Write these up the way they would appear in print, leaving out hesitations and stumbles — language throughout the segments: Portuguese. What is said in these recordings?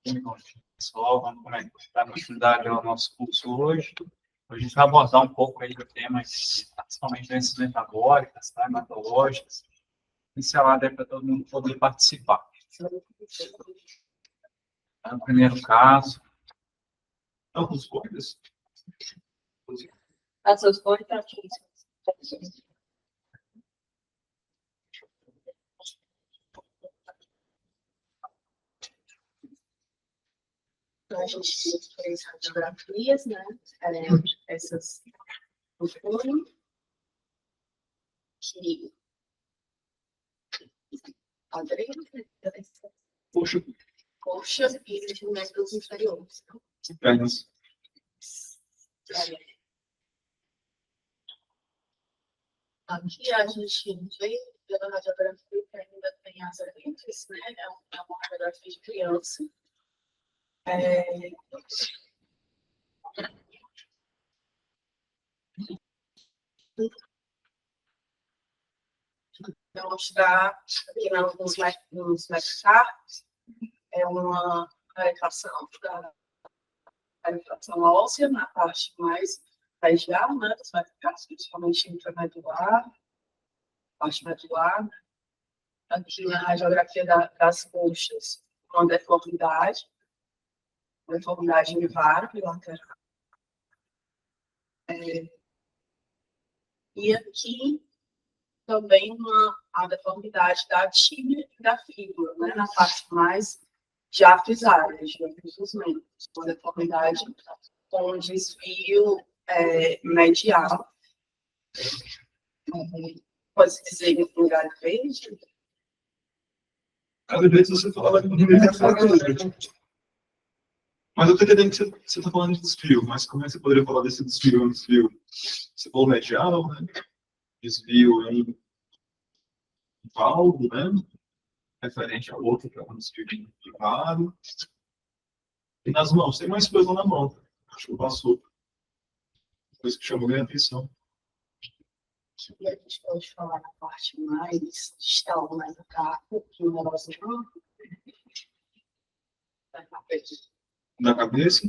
Pessoal, vamos dar continuidade ao nosso curso hoje. Hoje a gente vai abordar um pouco aí do tema, principalmente doenças metabólicas, tá? Hematológicas, pincelada aí para todo mundo poder participar. No primeiro caso, alguns coisas. As suas cores estão aqui. Então, a gente tem diferentes radiografias, né? Essas do forno, que coxa e os membros inferiores. Pernas. Aqui a gente vê pela radiografia que ainda tem as lentes, né? É uma radiografia de criança. Vou mostrar aqui nos metacarpos uma equação óssea na parte mais radial, né, dos metacarpos, principalmente intramedular, parte medular. Aqui na radiografia das coxas, uma deformidade unilateral. E aqui também a deformidade da tíbia e da fíbula, né, na parte mais diafisária, dos membros, uma deformidade com um desvio medial. Pode-se dizer em lugar verde? Cada vez você fala que ninguém tem fratura. Mas eu estou entendendo que você está falando de desvio, mas como é que você poderia falar desse desvio? Você falou medial, né? Desvio em valvo, né? Referente ao outro, que é um desvio de raro. E nas mãos, tem mais coisa na mão. Acho que passou. Coisa que chamou minha atenção. E a gente pode falar na parte mais distal, né, do carpo, que o negócio Da cabeça?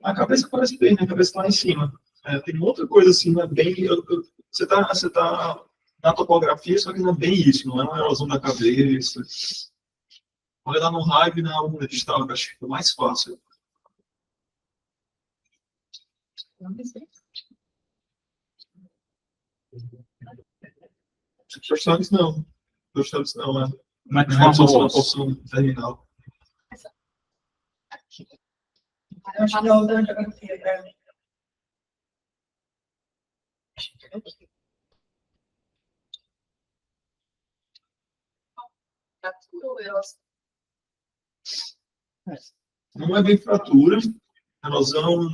A cabeça parece bem, né? A cabeça está lá em cima. Tem outra coisa assim, não é bem. Você tá na topografia, só que não é bem isso, não é uma erosão da cabeça. Olha lá no raio e na aluna distal, que eu acho que é mais fácil. Dorsales não. Dorsales não, né? Mas Não é só uma porção terminal. Não é bem fratura, erosão,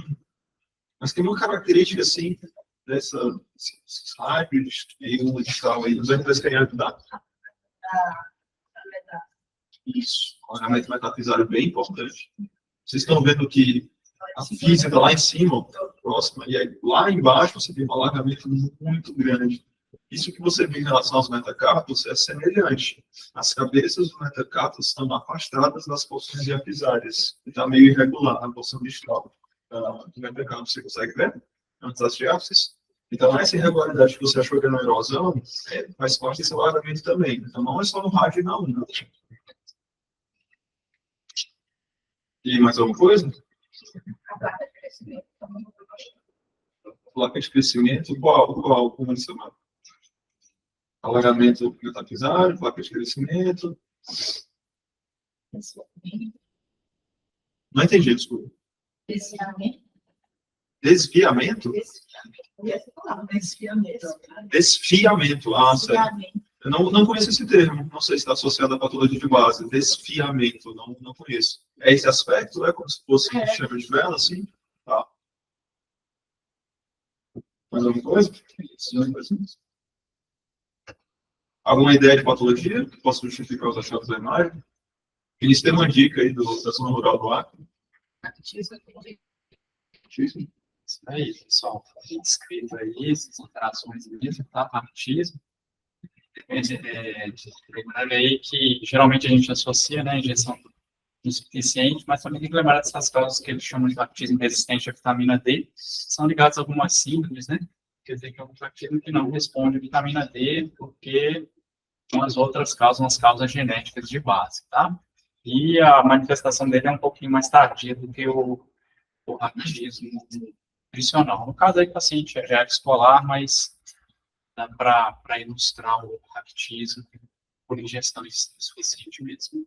mas tem uma característica assim desses raios e uma distal aí. Os dois querem ajudar. Isso, o alargamento metafisário é bem importante. Vocês estão vendo que a física lá em cima, próxima, e aí lá embaixo você tem um alargamento muito grande. Isso que você vê em relação aos metacarpos é semelhante. As cabeças dos metacarpos estão afastadas das porções diafisárias. Está meio irregular na porção distal do metacarpo. Você consegue ver? Antes das diáfises. Então, essa irregularidade que você achou que era uma erosão faz parte desse alargamento também. Então, não é só no rádio e na unha. E mais alguma coisa? Placa de crescimento, qual? Como ele chama? Alargamento metafisário, placa de crescimento. Não entendi, desculpa. Desviamento? Desfiamento. Ah, certo. Eu não conheço esse termo. Não sei se está associado à patologia de base. Desfiamento, não conheço. É esse aspecto? É como se fosse chama de vela, assim? Tá. Mais alguma coisa? Alguma ideia de patologia que possa justificar os achados da imagem? Eles têm uma dica aí da zona rural do Acre. Isso aí, pessoal. Escrito aí, essas interações mesmo, tá? Partismo. Lembrando aí que geralmente a gente associa, né, a injeção insuficiente, mas também tem que lembrar dessas causas que eles chamam de lactismo resistente à vitamina D, são ligados a algumas síndromes, né? Quer dizer que é um lactismo que não responde à vitamina D, porque umas outras causas, umas causas genéticas de base, tá? E a manifestação dele é um pouquinho mais tardia do que o lactismo nutricional. No caso aí, o paciente já é escolar, mas dá para ilustrar o lactismo por ingestão insuficiente mesmo.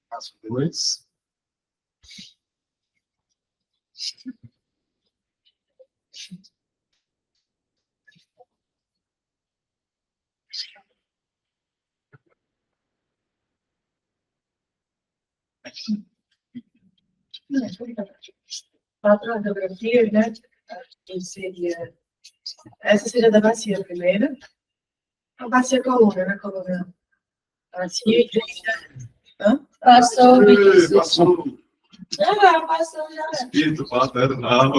Caso 2. Quatro radiografias, né? Que seria... Essa seria da bacia primeira. A bacia coluna, né? Coluna. Bacia e Passou, Passou. passou já. Espírito paternal.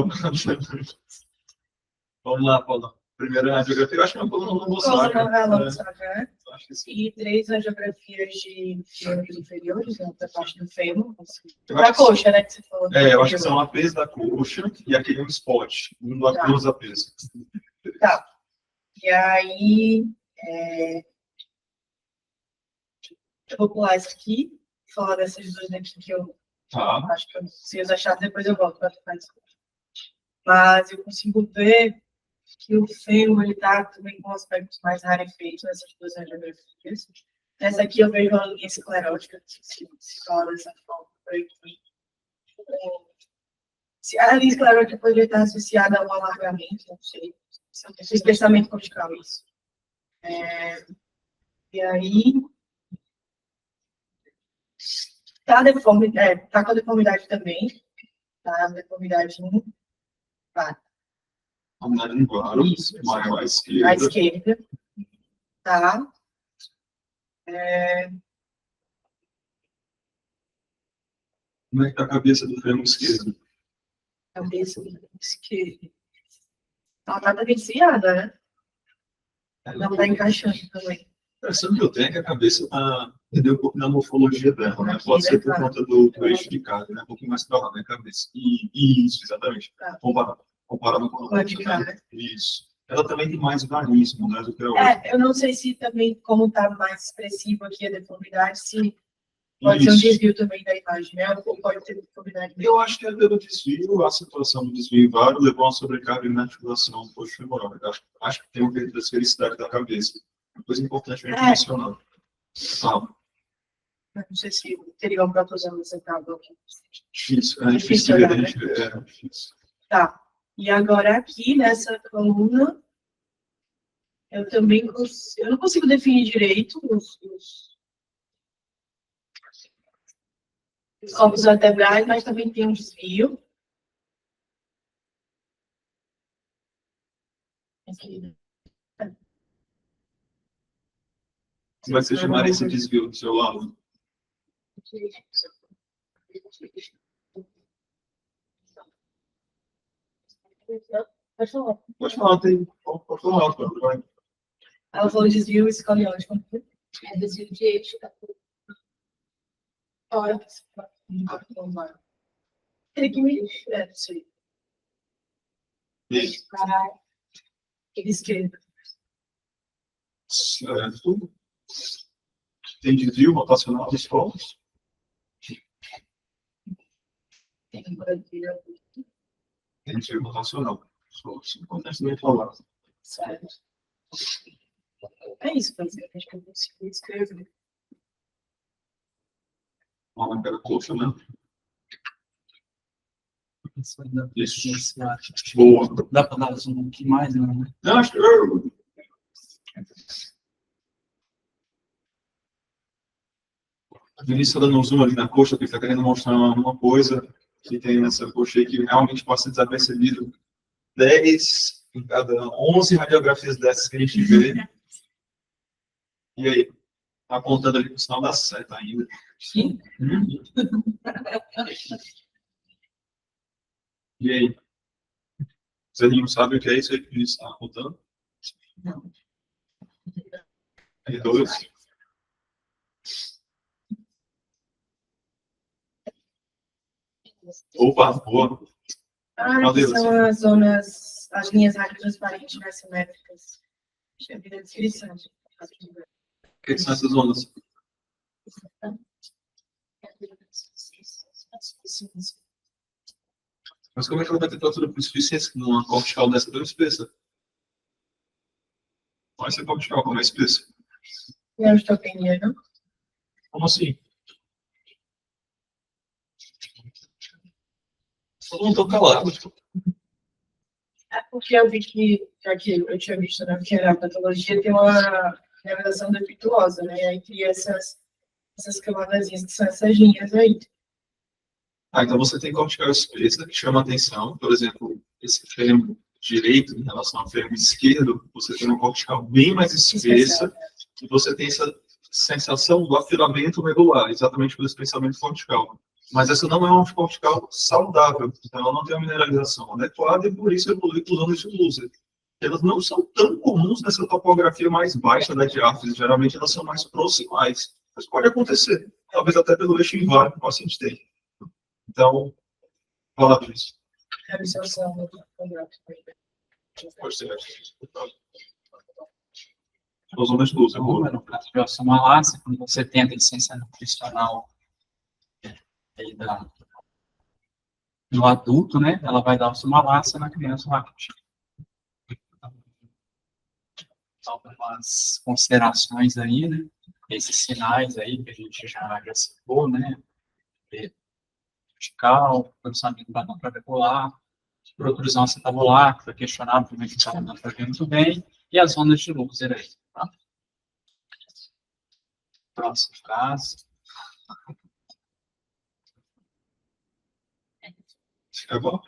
Vamos lá, Paula. Primeira radiografia, eu acho que é uma coluna coluna né? venosa, né? Acho que sim. E 3 radiografias de fêmur inferiores, né? Da parte do fêmur. Eu Da acho que coxa, né? Que você falou. eu acho que são a peso da coxa e aquele é um spot. Um do Tá. cruz a peso. Tá. E aí, eu vou pular isso aqui, falar dessas duas aqui que eu Tá. acho que eu preciso achar, depois eu volto para falar isso. Mas eu consigo ver que o fêmur, ele tá também com aspectos mais rarefeitos nessas duas radiografias. Nessa aqui eu vejo a linha esclerótica, se fala dessa forma por aqui. Se a linha esclerótica poderia estar associada a um alargamento, não sei. Especialmente cortical, isso. E aí, tá deforme, tá com a deformidade também. Tá, a deformidade tá. Vamos lá, claro. Isso. Maior à À esquerda. esquerda. Tá. Como é que tá a cabeça do fêmur esquerdo? Cabeça esquerda. Ela tá desviada, né? Não tá encaixando também. A impressão que eu tenho é que a cabeça está perdeu um pouco na morfologia dela, né? Aqui, Pode ser né? por conta do eixo de carga, né? Um pouquinho mais para lá, né? Cabeça. Isso, exatamente. Tá. Comparado com a outra, De cá, né? Isso. Ela também tem mais varismo, né? Do que a outra. Eu não sei se também, como tá mais expressivo aqui a deformidade, se pode ser um Isso. desvio também da imagem, né? Ou pode ter deformidade mesmo. Eu acho que pelo desvio, a situação do desvio vário levou a uma sobrecarga na articulação coxo-femoral. Acho que tem um efeito da esfericidade da cabeça. Uma coisa importante a gente mencionar. Não sei se teria um proposando esse cabo aqui. Difícil, é difícil de ver, a gente vê, é difícil. Tá. E agora aqui, nessa coluna, eu também eu não consigo definir direito os corpos vertebrais, mas também tem um desvio. Aqui. Como é que você chamaria esse desvio do seu lado? Pode falar. Pode falar, pode falar, vai. Ela falou desvio escoliótico. É desvio de eixo. Olha. Tem que me... não sei. Isso. Esquerda. Certo. Tem desvio rotacional dos corpos? Tem que ir. Tem desvio rotacional. Importante também falar. Certo. É isso, acho que eu consigo escrever. Uma pela coxa, né? Isso. Boa. Dá para dar um pouquinho mais, né? Não, acho que o Vinícius está dando um zoom ali na coxa, porque ele está querendo mostrar uma coisa que tem nessa coxa aí que realmente pode ser desapercebido. 10 em cada 11 radiografias dessas que a gente vê. E aí? Tá apontando ali para o sinal da seta ainda. Sim. E aí? Vocês não sabem o que é isso aí que está apontando? Não. R2. Opa, boa. Ah, que são as zonas, as linhas radiotransparentes simétricas. Deixa eu ver a descrição. O que são essas zonas? Mas como é que ela vai ter temperatura por suficiência numa cortical dessa tão espessa? Vai ser cortical, como é espessa. Não estou entendendo. Como assim? Eu não estou calado. É porque eu vi que, já que eu tinha visto, né, que a patologia tem uma revelação defeituosa, né? Aí cria essas camadazinhas que são essas linhas aí. Ah, então você tem cortical espessa que chama atenção. Por exemplo, esse fêmur direito em relação ao fêmur esquerdo, você tem uma cortical bem mais espessa e você tem essa sensação do afilamento medular, exatamente por esse pensamento cortical. Mas essa não é uma cortical saudável, então ela não tem uma mineralização adequada e por isso evolui com os anos de luz. Elas não são tão comuns nessa topografia mais baixa da diáfise, geralmente elas são mais proximais. Mas pode acontecer, talvez até pelo eixo inválido que o paciente tem. Então, fala por isso. Pode ser. Os zonas de luz, é boa. No caso de osteomalase, quando você tem a deficiência nutricional no adulto, né, ela vai dar osteomalase na criança raquitismo. Algumas considerações aí, né, esses sinais aí que a gente já citou, né, vertical, produção de padrão trabecular, protrusão acetabular, que foi questionado, também que está não foi muito bem, e as ondas de Luxer aí, tá? Próximo caso. É bom.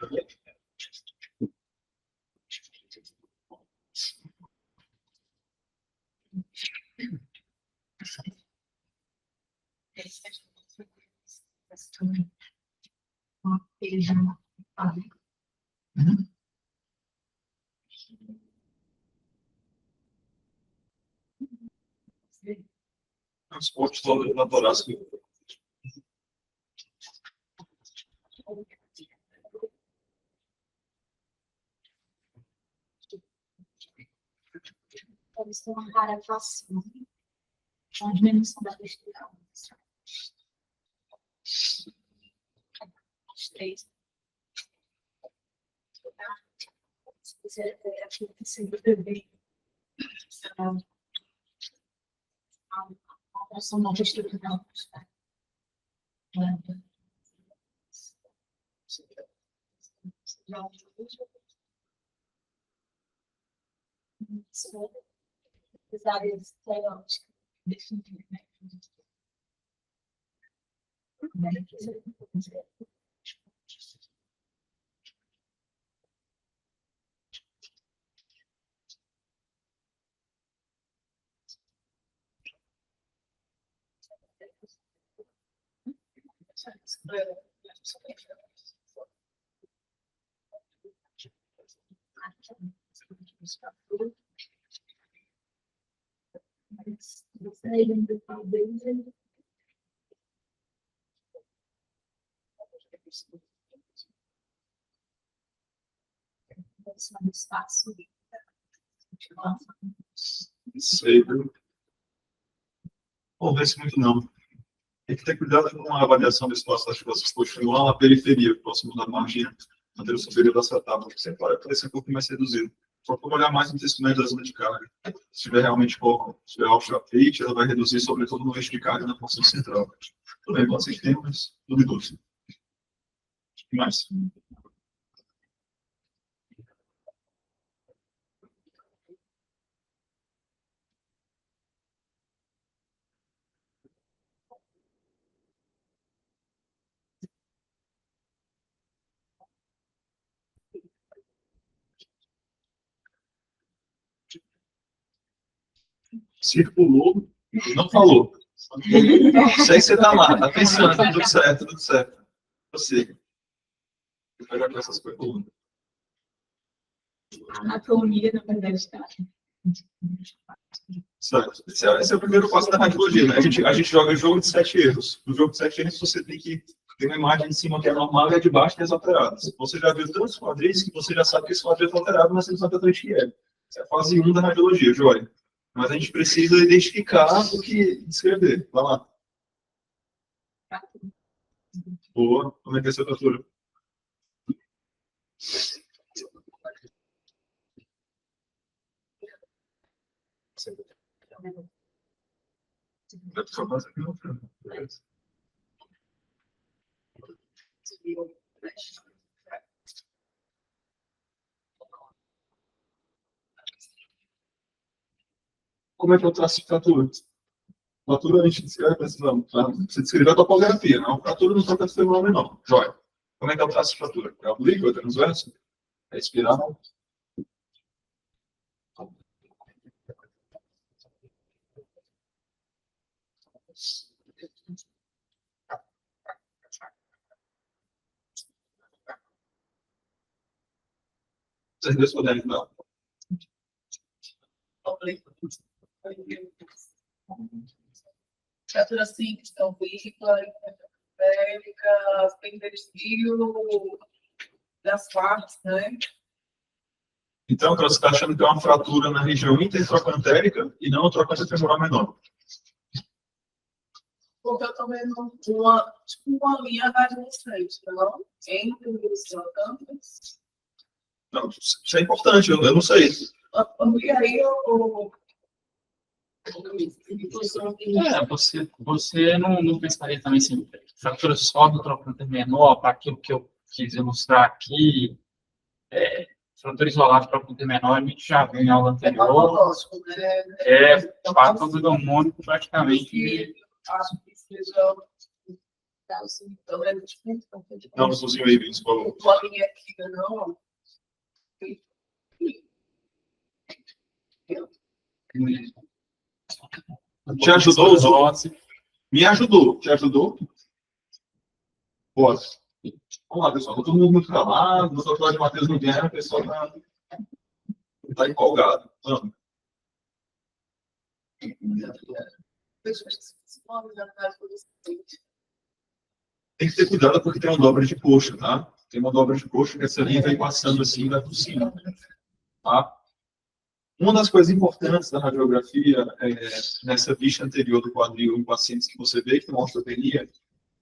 Transporte todo na torácica. Deve ser uma rara vacina. A diminuição da textura. Os três. Se quiser ter aqui, tem sempre bebê. A alteração da textura não. Áreas teóricas, definitivamente. Espaço. Sei, viu? Bom, vê se muito não. Tem que ter cuidado com a avaliação do espaço das costas posterior lá na periferia, próximo da margem anterior superior dessa tábua, que sempre vai aparecer um pouco mais reduzido. Só para olhar mais no intestino da zona de carga. Se tiver realmente pouco, se tiver osteoartrite, ela vai reduzir, sobretudo, no eixo de carga na porção central. Tudo bem, pode ser que tenha, mas duvidoso. O que mais? Circulou, não falou. Sei que você está lá, está pensando, tudo certo, tudo certo. Você. Vou pegar com essas coisas. Anatomia, na verdade, tá. Certo. Esse é o primeiro passo da radiologia, né? A gente joga jogo de 7 erros. No jogo de 7 erros, você tem que ter uma imagem de cima que é normal e a de baixo que é as alteradas. Você já viu tantos quadris que você já sabe que esse quadril está alterado, mas você não sabe exatamente o que é. Essa é a fase 1 da radiologia, joia. Mas a gente precisa identificar o que descrever. Vai lá. Boa. Como é que é essa fratura? Como é que eu traço fratura? Fratura a gente descreve precisando. Tá? Você descreveu a topografia, não? Fratura não toca femoral menor. Joia. Como é que eu traço fratura? É oblíquo, é transverso? É espiral? Vocês dois podem não. Fratura simples, oblíqua, tem desvio das partes, né? Então, você está achando que é uma fratura na região intertrocantérica e não a trocante femoral menor. Porque eu estou vendo uma linha radiante, não? Entre os trocânters. Não, isso é importante, eu não sei. E aí eu Você não pensaria também assim, fratura só do trocânter menor, para aquilo que eu quis ilustrar aqui, fratura isolada do trocânter menor, a gente já viu em aula anterior, fato harmônico praticamente. acho que seja Não, não sozinho aí, Vinícius, por favor. uma linha aqui, não. Te ajudou, Zó? Me ajudou. Te ajudou? Bora. Vamos lá, pessoal. Todo mundo muito calado. No doutorado de Matheus não ganha, o pessoal está empolgado. Vamos. Tem que ter cuidado porque tem uma dobra de coxa, tá? Tem uma dobra de coxa que essa linha vem passando assim e vai por cima. Tá? Uma das coisas importantes da radiografia nessa vista anterior do quadril em pacientes que você vê que tem uma osteopenia,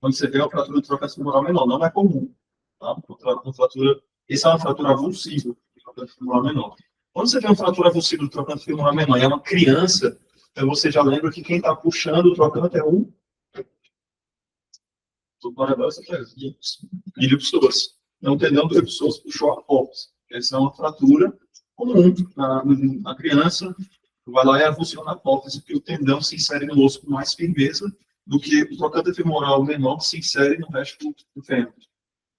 quando você vê uma fratura do trocânter femoral menor, não é comum. Tá? Essa é uma fratura avulsiva do trocânter femoral menor. Quando você vê uma fratura avulsiva do trocânter femoral menor e é uma criança, então você já lembra que quem está puxando o trocânter é um ilipsoas. Não tendão do ilipsoas puxou a apófise. Essa é uma fratura comum na criança. Vai lá e avulsiona a apófise, que o tendão se insere no osso com mais firmeza do que o trocânter femoral menor se insere no resto do fêmur.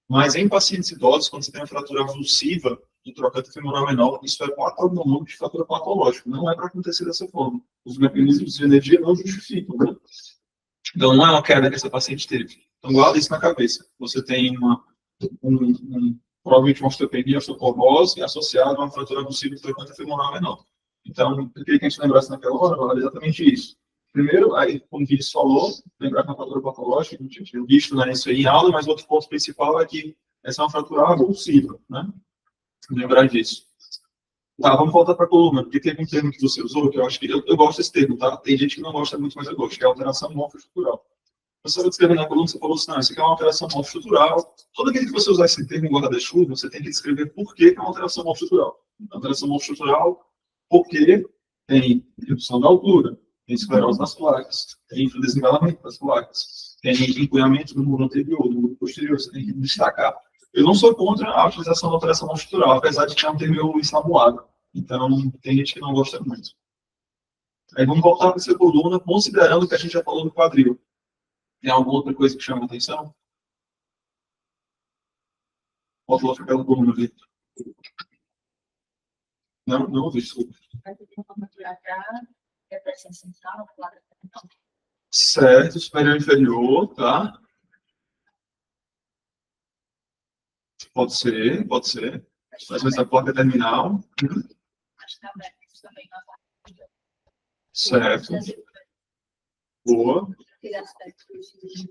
Mas em pacientes idosos, quando você tem uma fratura avulsiva do trocânter femoral menor, isso é patognomônico de fratura patológica. Não é para acontecer dessa forma. Os mecanismos de energia não justificam. Né? Então, não é uma queda que essa paciente teve. Então, guarda isso na cabeça. Você tem provavelmente uma osteopenia, osteoporose associada a uma fratura avulsiva do trocânter femoral menor. Então, eu queria que a gente lembrasse naquela hora, era exatamente isso. Primeiro, aí, como o Vinícius falou, lembrar que é uma fratura patológica, a gente tinha visto isso aí em aula, mas outro ponto principal é que essa é uma fratura avulsiva, né? Lembrar disso. Tá, vamos voltar para a coluna, porque teve um termo que você usou, que eu acho que eu gosto desse termo, tá? Tem gente que não gosta muito, mas eu gosto, que é alteração morfoestrutural. Você vai descrever na coluna, você falou assim, não, isso aqui é uma alteração morfoestrutural. Toda vez que você usar esse termo em guarda-chuva, você tem que descrever por que é uma alteração morfoestrutural. Alteração morfoestrutural, porque tem redução da altura, tem esclerose das placas, tem desnivelamento das placas, tem empunhamento do muro anterior, do muro posterior, você tem que destacar. Eu não sou contra a utilização da alteração morfoestrutural, apesar de que é um termo ensaboado. Então, tem gente que não gosta muito. Aí vamos voltar para essa coluna, considerando que a gente já falou do quadril. Tem alguma outra coisa que chama a atenção? Pode voltar para aquela coluna ali. Não, desculpa. Certo, superior e inferior, tá? Pode ser, pode ser. Mas essa porta terminal. Acho que também Certo. Boa. aquele aspecto de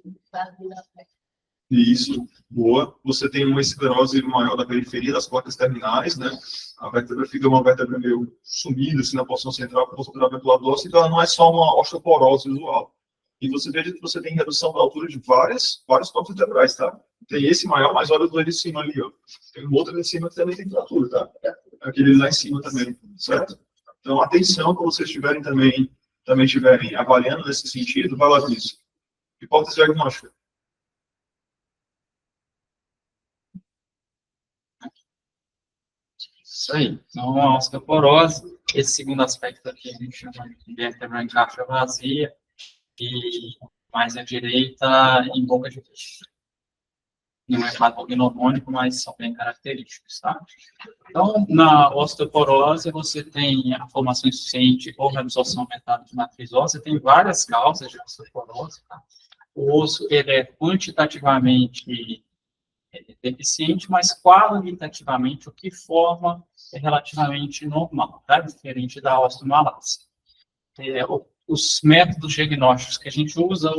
Isso, boa. Você tem uma esclerose maior da periferia das placas terminais, né? A vértebra fica uma vértebra meio sumida, assim, na porção central, com a porção ventral óssea, então ela não é só uma osteoporose visual. E você veja que você tem redução da altura de vários corpos vertebrais, tá? Tem esse maior, mas olha o dois de cima ali, ó. Tem um outro ali em cima que também tem fratura, tá? Aquele lá em cima também, certo? Então, atenção quando vocês estiverem também estiverem avaliando nesse sentido, vai lá nisso. Hipótese diagnóstica. Isso aí. Então, a osteoporose, esse segundo aspecto aqui a gente chama de vértebra em caixa vazia, e mais à direita em boca de peixe. Não é patognomônico, mas são bem característicos, tá? Então, na osteoporose, você tem a formação insuficiente ou reabsorção aumentada de matriz óssea, tem várias causas de osteoporose, tá? O osso, ele é quantitativamente deficiente, mas qualitativamente o que forma é relativamente normal, tá? Diferente da osteomalase. Os métodos diagnósticos que a gente usa,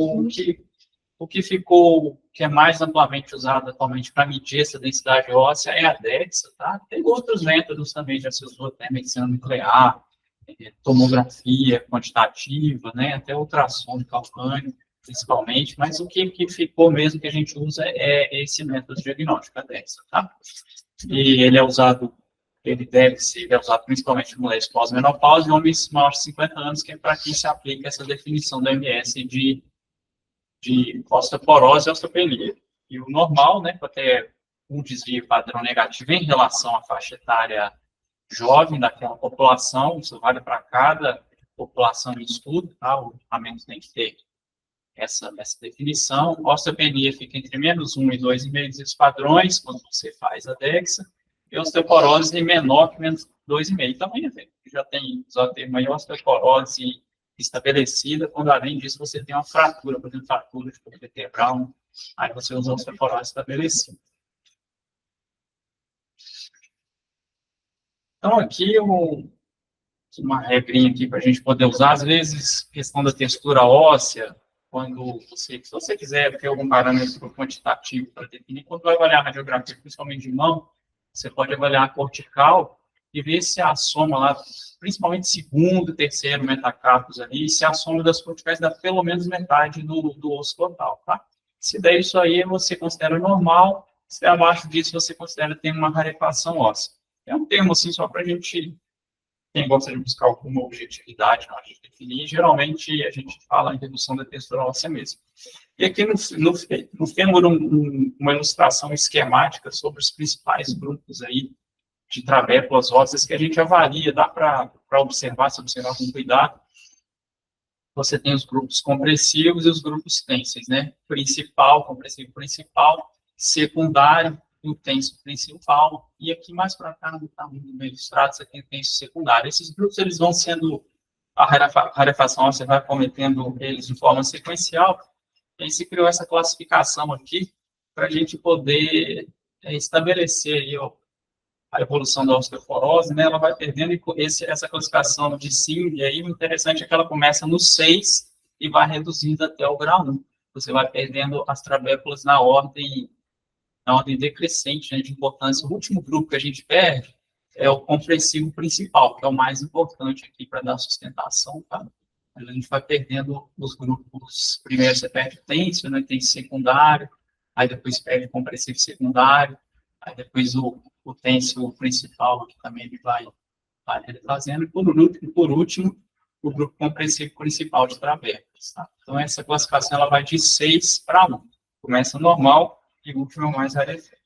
que é mais amplamente usado atualmente para medir essa densidade óssea é a DEXA, tá? Tem outros métodos também, já se usou até medicina nuclear, tomografia quantitativa, né? Até ultrassom de calcânio, principalmente, mas o que ficou mesmo que a gente usa é esse método diagnóstico, a DEXA, tá? E ele é usado principalmente em mulheres pós-menopausa e homens maiores de 50 anos, que é para quem se aplica essa definição da MS de osteoporose e osteopenia. E o normal, né, para ter um desvio padrão negativo em relação à faixa etária jovem daquela população, isso vale para cada população em estudo, tá? O tratamento tem que ter essa definição. A osteopenia fica entre -1 e 2,5 desvios padrões, quando você faz a DEXA, e a osteoporose é menor que -2,5. Também já tem o termo aí, osteoporose estabelecida, quando além disso você tem uma fratura, por exemplo, fratura de coluna vertebral, aí você usa a osteoporose estabelecida. Então, aqui uma regrinha aqui para a gente poder usar, às vezes, questão da textura óssea, se você quiser ter algum parâmetro quantitativo para definir, quando vai avaliar a radiografia, principalmente de mão, você pode avaliar a cortical e ver se a soma lá, principalmente segundo, terceiro metacarpos ali, se a soma das corticais dá pelo menos metade do osso total, tá? Se der isso aí, você considera normal, se der abaixo disso, você considera que tem uma rarefação óssea. É um termo, assim, só para a gente, quem gosta de buscar alguma objetividade na hora de definir, geralmente a gente fala em redução da textura óssea mesmo. E aqui no fêmur, uma ilustração esquemática sobre os principais grupos aí de trabéculas ósseas que a gente avalia, dá para observar, se observar com cuidado. Você tem os grupos compressivos e os grupos tênseis, né? Principal, compressivo principal, secundário, e o tenso principal, e aqui mais para cá, no tamanho do ilustrado, você tem o tenso secundário. Esses grupos, eles vão sendo, a rarefação, você vai cometendo eles de forma sequencial, e aí se criou essa classificação aqui, para a gente poder estabelecer aí, ó, a evolução da osteoporose, né, ela vai perdendo essa classificação de SIM, e aí o interessante é que ela começa no 6 e vai reduzindo até o grau 1. Você vai perdendo as trabéculas na ordem decrescente, né, de importância. O último grupo que a gente perde é o compressivo principal, que é o mais importante aqui para dar sustentação, tá? A gente vai perdendo os grupos, primeiro você perde o tenso, né, tenso secundário, aí depois perde o compressivo secundário, aí depois o tenso principal, que também ele vai fazendo, e por último, o grupo compressivo principal de trabéculas, tá? Então, essa classificação ela vai de 6 para 1. Começa normal, e o último é o mais rarefeito.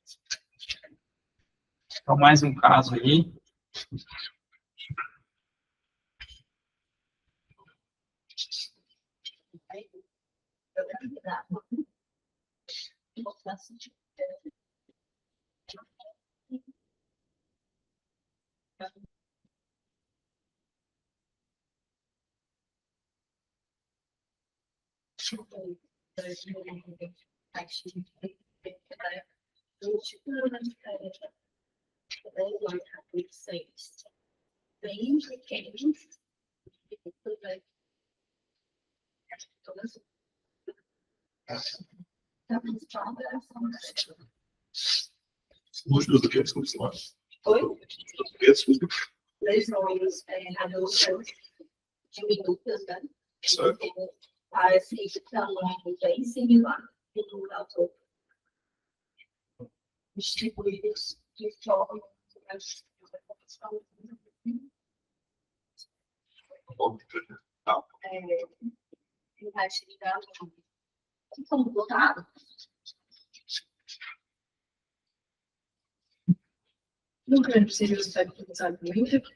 Então, mais um caso aí. Bem pequenos. Múltiplos do que? Desculpa, Simão. Oi? Do que? Desculpa. Lesões adultas diminutas, né? Certo. Parece que tamanho bem similar do autor. Distribuídos de forma no grande seria o espectro dos alimentos,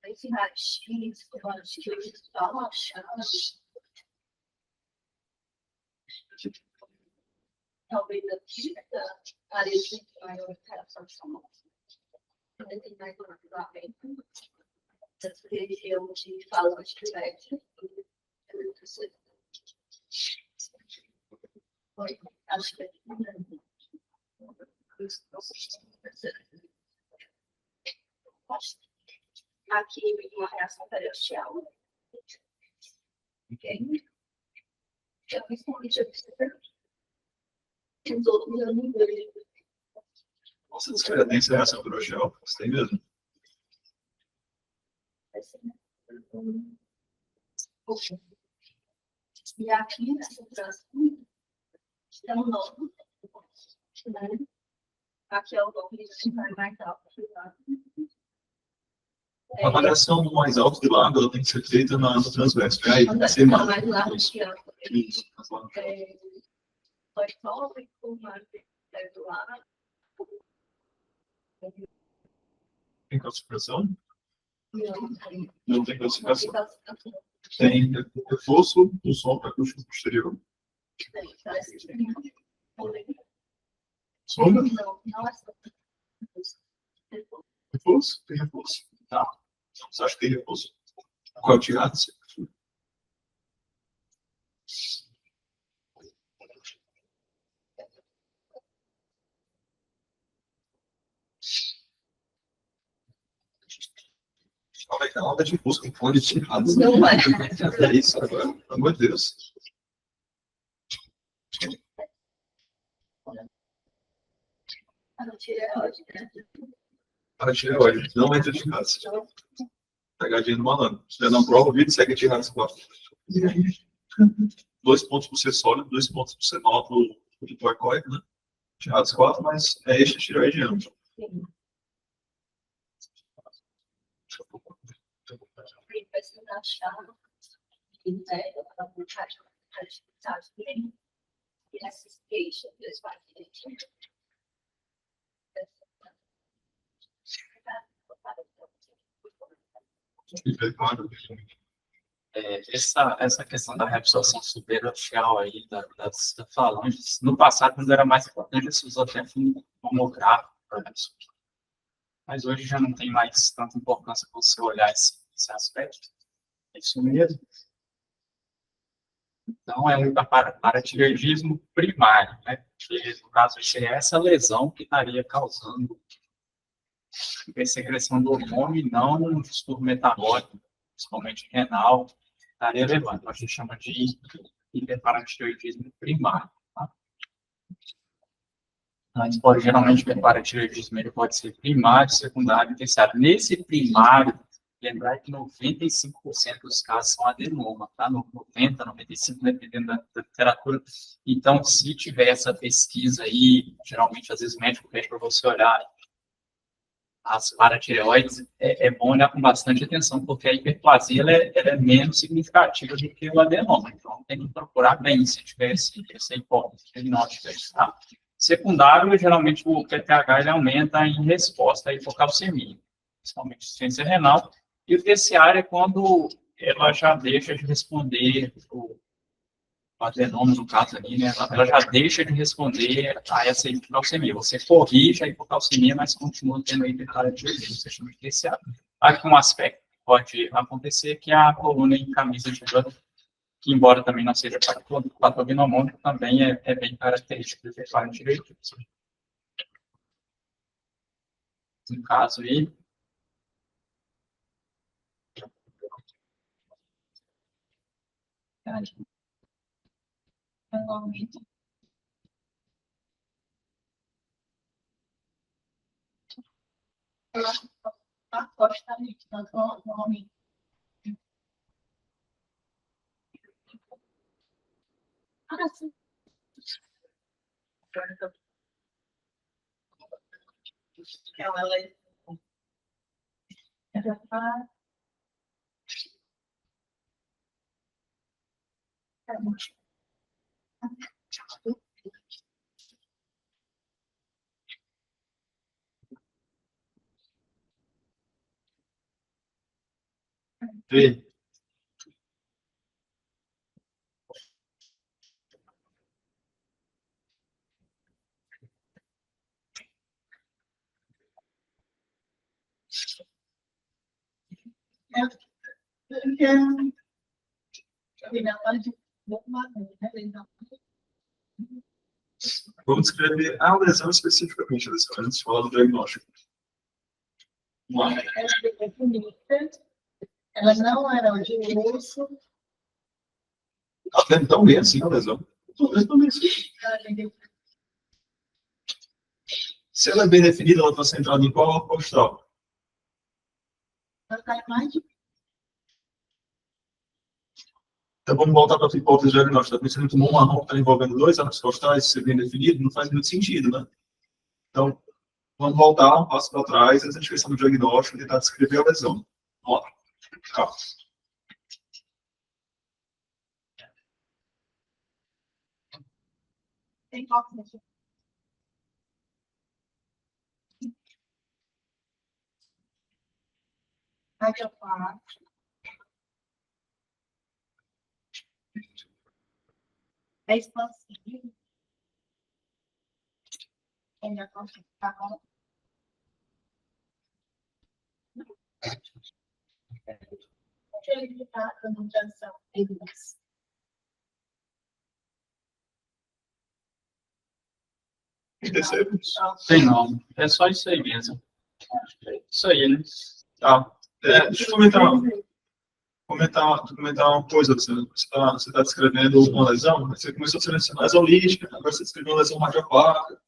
esse raio-x, talvez a tinta pareça maior interação de famosa. Tem mais provavelmente essa região de falante de média. Acho que aqui uma reação periostial. Ok? Eu respondi os outros eu não vejo. Nossa, descarga tem essa reação periostial. Você tem mesmo? E aqui nessa transição, é um novo. Aqui é o novo que vai mais alto. A variação do mais alto de lado ela tem que ser feita no transverso. Aí, você mais largo que a isso. pode sobre o mais do lado. Tem calcificação? Não, Não tem calcificação. Tem reforço do som para acústico posterior. Sombra? Não é só. Reforço? Tem reforço. Tá. Você acha que tem reforço? Qual é o tirado? A onda de busca em fone tirados. Não é. É isso agora. Pelo amor de Deus. A tireoide, né? A tireoide não entra de casa. Pegadinha do malandro. Se você não prova o vídeo, segue a tirar essa quatro. 2 pontos por ser sólido, 2 pontos por ser nódulo de torcóide, né? Tirados 4, mas é este tireoidiano. Vai se achar inteira para buscar as bem e essas queixas dos pacientes. Essa questão da reabsorção superficial aí das falanges, no passado, quando era mais importante, se usou até fundo tomográfico para isso. Mas hoje já não tem mais tanta importância para você olhar esse aspecto. É isso mesmo. Então, é um paratireoidismo primário, né? Que, no caso, seria essa lesão que estaria causando hipersecreção do hormônio e não um distúrbio metabólico, principalmente renal, estaria elevado. Então, a gente chama de hiperparatireoidismo primário. Tá? Mas, geralmente, o hiperparatireoidismo ele pode ser primário, secundário e terciário. Nesse primário, lembrar que 95% dos casos são adenoma, tá? 90%, 95%, dependendo da literatura. Então, se tiver essa pesquisa aí, geralmente, às vezes, o médico pede para você olhar as paratireoides, é bom olhar com bastante atenção, porque a hiperplasia ela é menos significativa do que o adenoma. Então, tem que procurar bem se tiver essa hipótese diagnóstica. Tá? Secundário, geralmente, o PTH ele aumenta em resposta à hipocalcemia, principalmente insuficiência renal. E o terciário é quando ela já deixa de responder, o adenoma, no caso ali, né? Ela já deixa de responder a essa hipocalcemia. Você corrige a hipocalcemia, mas continua tendo a hiperparatireoidismo, você chama de terciário. Aqui um aspecto que pode acontecer que a coluna em camisa de blood que embora também não seja patognomônico, também é bem característico do cefálico direito. No caso aí, Anualmente. A costa líquida, normalmente. Ah, sim. Ela é Já tá. E vamos descrever a lesão especificamente, antes de falar do diagnóstico. Vamos lá. Elas não eram de osso. Até então, bem assim a lesão. Também assim. Se ela é bem definida, ela está centrada em qual postal? Então vamos voltar para a hipótese diagnóstica. Se você tomou um marrom que está envolvendo dois arcos costais, se é bem definido, não faz muito sentido, né? Então, vamos voltar um passo para trás, antes de pensar no diagnóstico e tentar descrever a lesão. Vamos lá. Calma. Tem óculos. Radiopar. É expansivo. Ainda consegue ficar com. Ele está dando transição. Terceiro. tem não. É só isso aí mesmo. Isso aí, né? Tá. Deixa eu comentar uma coisa. Você está descrevendo uma lesão, você começou a selecionar lesão lítica, agora você descreveu uma lesão radiopática.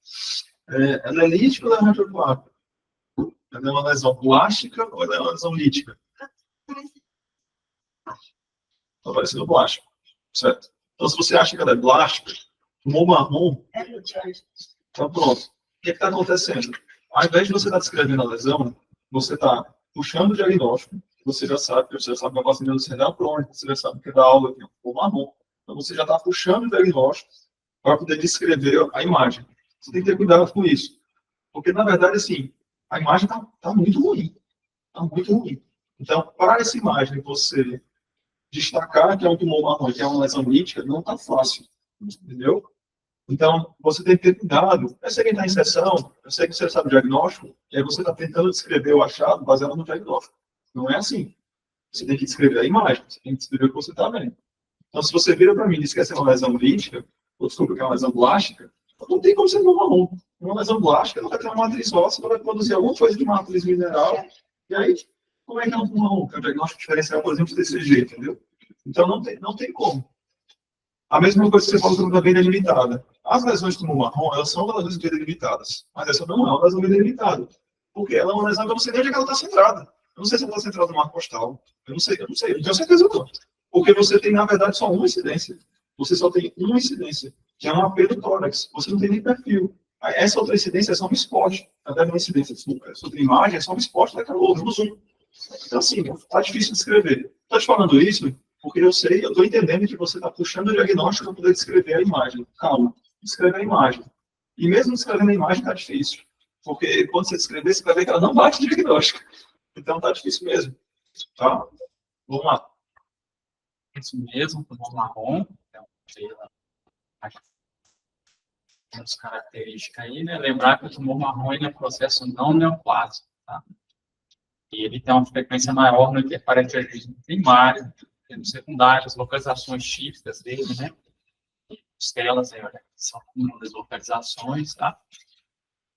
Ela é lítica ou ela é radiopática? Ela é uma lesão plástica ou ela é uma lesão lítica? Está parecendo plástica, certo? Então, se você acha que ela é plástica, tomou marrom, então pronto. O que está acontecendo? Ao invés de você estar descrevendo a lesão, você está puxando o diagnóstico, você já sabe que a vacina do cerebral crônica, você já sabe que é da aula aqui, o marrom. Então você já está puxando o diagnóstico para poder descrever a imagem. Você tem que ter cuidado com isso. Porque, na verdade, assim, a imagem está muito ruim. Está muito ruim. Então, para essa imagem, você destacar que é um tumor marrom, que é uma lesão lítica, não está fácil. Entendeu? Então, você tem que ter cuidado. Eu sei que está em sessão, eu sei que você sabe o diagnóstico, e aí você está tentando descrever o achado baseado no diagnóstico. Não é assim. Você tem que descrever a imagem, você tem que descrever o que você está vendo. Então, se você vira para mim e diz que essa é uma lesão lítica, ou desculpa, que é uma lesão plástica, não tem como ser marrom. Uma lesão plástica, ela vai ter uma matriz óssea, ela vai produzir alguma coisa de matriz mineral, e aí, como é que é um marrom? Que é um diagnóstico diferencial, por exemplo, desse jeito, entendeu? Então, não tem como. A mesma coisa que você falou sobre a veia limitada. As lesões como o marrom, elas são lesões de veia limitadas. Mas essa não é uma lesão de veia limitada. Porque ela é uma lesão que eu não sei nem onde é que ela está centrada. Eu não sei se ela está centrada no arco costal. Eu não sei, eu não tenho certeza não. Porque você tem, na verdade, só uma incidência. Você só tem uma incidência, que é um AP do tórax. Você não tem nem perfil. Essa outra incidência é só um esporte. Até uma incidência, desculpa. Essa outra imagem é só um esporte daquela outra, no zoom. Então, assim, está difícil de escrever. Estou te falando isso porque eu estou entendendo que você está puxando o diagnóstico para poder descrever a imagem. Calma, descreve a imagem. E mesmo descrevendo a imagem está difícil. Porque quando você descrever, você vai ver que ela não bate no diagnóstico. Então está difícil mesmo. Tá? Vamos lá. Isso mesmo, tumor marrom. Então, as características aí, né? Lembrar que o tumor marrom ele é um processo não neoplásico, tá? E ele tem uma frequência maior no hiperparatioidismo primário, termos secundários, localizações típicas dele, né? Estelas são uma das localizações, tá?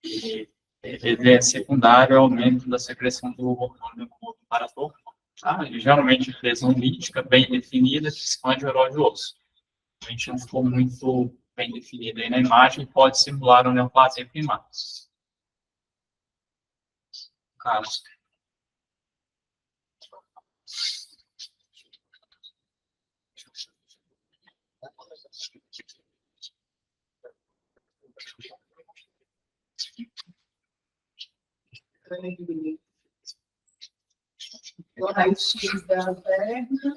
E ele é secundário ao aumento da secreção do hormônio comparador, tá? E geralmente lesão lítica bem definida que expande o eródio osso. A gente não ficou muito bem definido aí na imagem, pode simular uma neoplasia primária. Carlos. O raio-x da perna,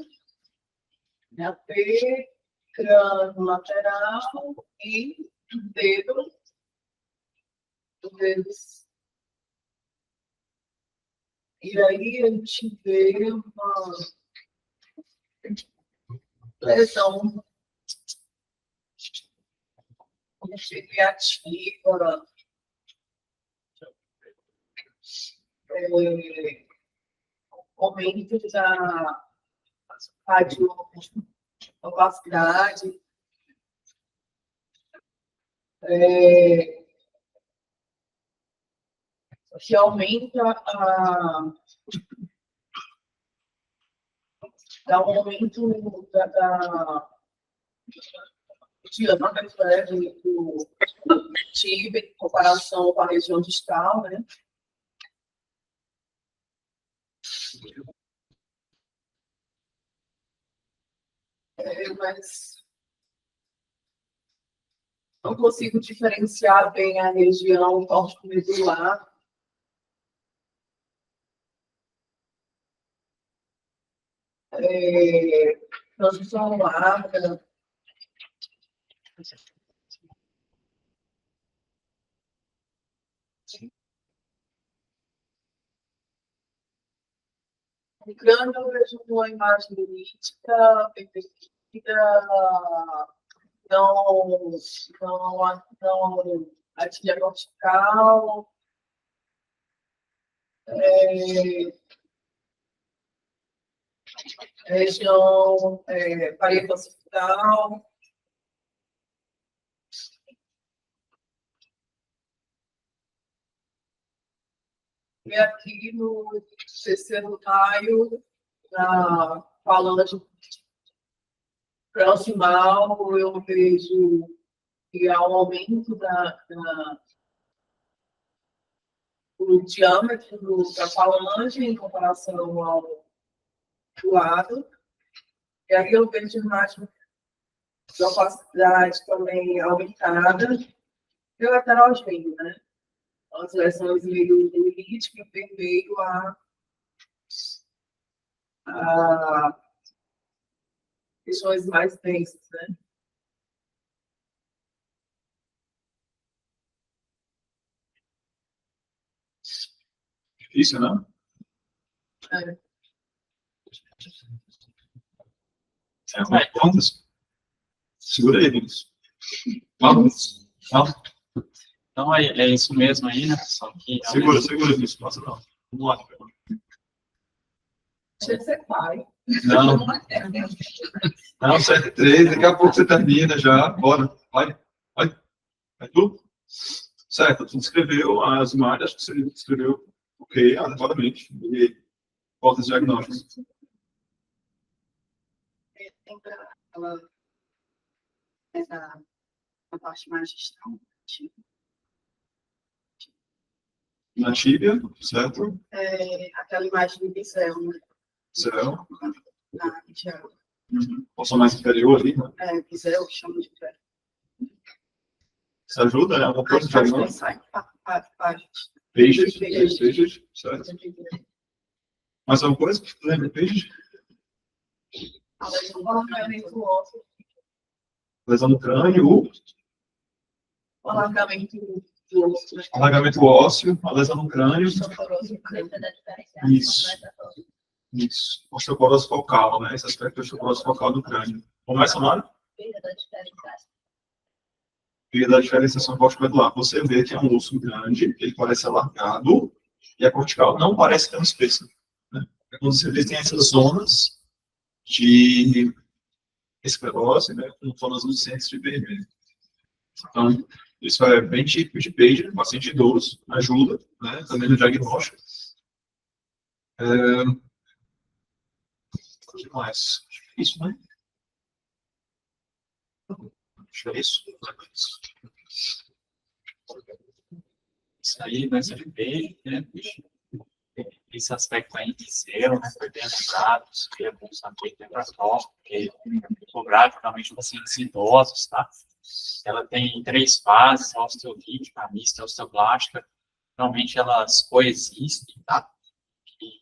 a P, crânio lateral e dedo, dedos. E aí a gente vê uma lesão criativa, aumento da radiocapacidade, que aumenta dá um aumento da diâmetro do tíbia em comparação com a região distal, né? Mas não consigo diferenciar bem a região córtico-medular. Transdução larga. O crânio eu vejo uma imagem lítica, perfeita, não artilha cortical, região parede occipital. E aqui no terceiro raio, na falange proximal, eu vejo que há um aumento do diâmetro da falange em comparação ao lado. E aí eu vejo imagem de opacidade também aumentada e lateralmente, né? As lesões meio líticas em meio a questões mais densas, né? Difícil, né? Quantas? Segura aí, Vinícius. Vamos. Vamos. Então, é isso mesmo aí, né, pessoal? Segura, Vinícius. Passa não. Vamos lá. Você vai. Não. Não, 7-3, daqui a pouco você termina já. Bora. Vai. É tu? Certo, tu escreveu as imagens, acho que você escreveu ok, adequadamente. E volta os diagnósticos. Essa a parte mais distal. Na tíbia, certo? Aquela imagem do bisel, né? Céu. Na região. Poção mais inferior ali, né? Bisel, que chama de pé. Isso ajuda, né? Alguma coisa de diagnóstico? Peixes, certo. Mais alguma coisa que lembra? Peixes? Lesão no crânio, alargamento do osso. alargamento ósseo, a lesão no crânio. Isso. Osteoporose focal, né? Esse aspecto da osteoporose focal do crânio. Começa, Mário? Perda da diferenciação corticomedular. Você vê que é um osso grande, ele parece alargado, e a cortical não parece tão espessa. Né? Quando você vê, tem essas zonas de esclerose, né, com zonas lucentes de vermelho. Então, isso é bem típico de pager, paciente idoso, ajuda, né, também no diagnóstico. O que mais? Isso, né? Acho que é isso. Isso aí vai ser bem, né? Esse aspecto aí de zero, né? Foi bem lembrado, seria bom saber que é para nós, porque o gráfico realmente pacientes idosos, tá? Ela tem 3 fases, a osteolítica, a mista e a osteoblástica. Realmente elas coexistem, tá? E,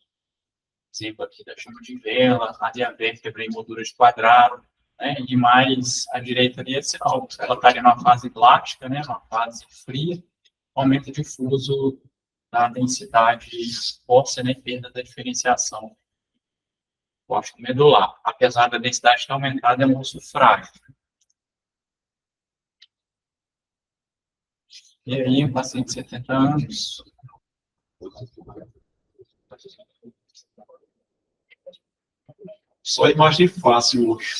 exemplo aqui da chama de vela, a diavértebra em moldura de quadrado, né? E mais à direita ali é sinal. Ela estaria numa fase blástica, né? Uma fase fria, aumento difuso da densidade óssea, né? Perda da diferenciação ósseo medular. Apesar da densidade estar aumentada, é um osso frágil. E aí, um paciente de 70 anos. Só imagem fácil hoje.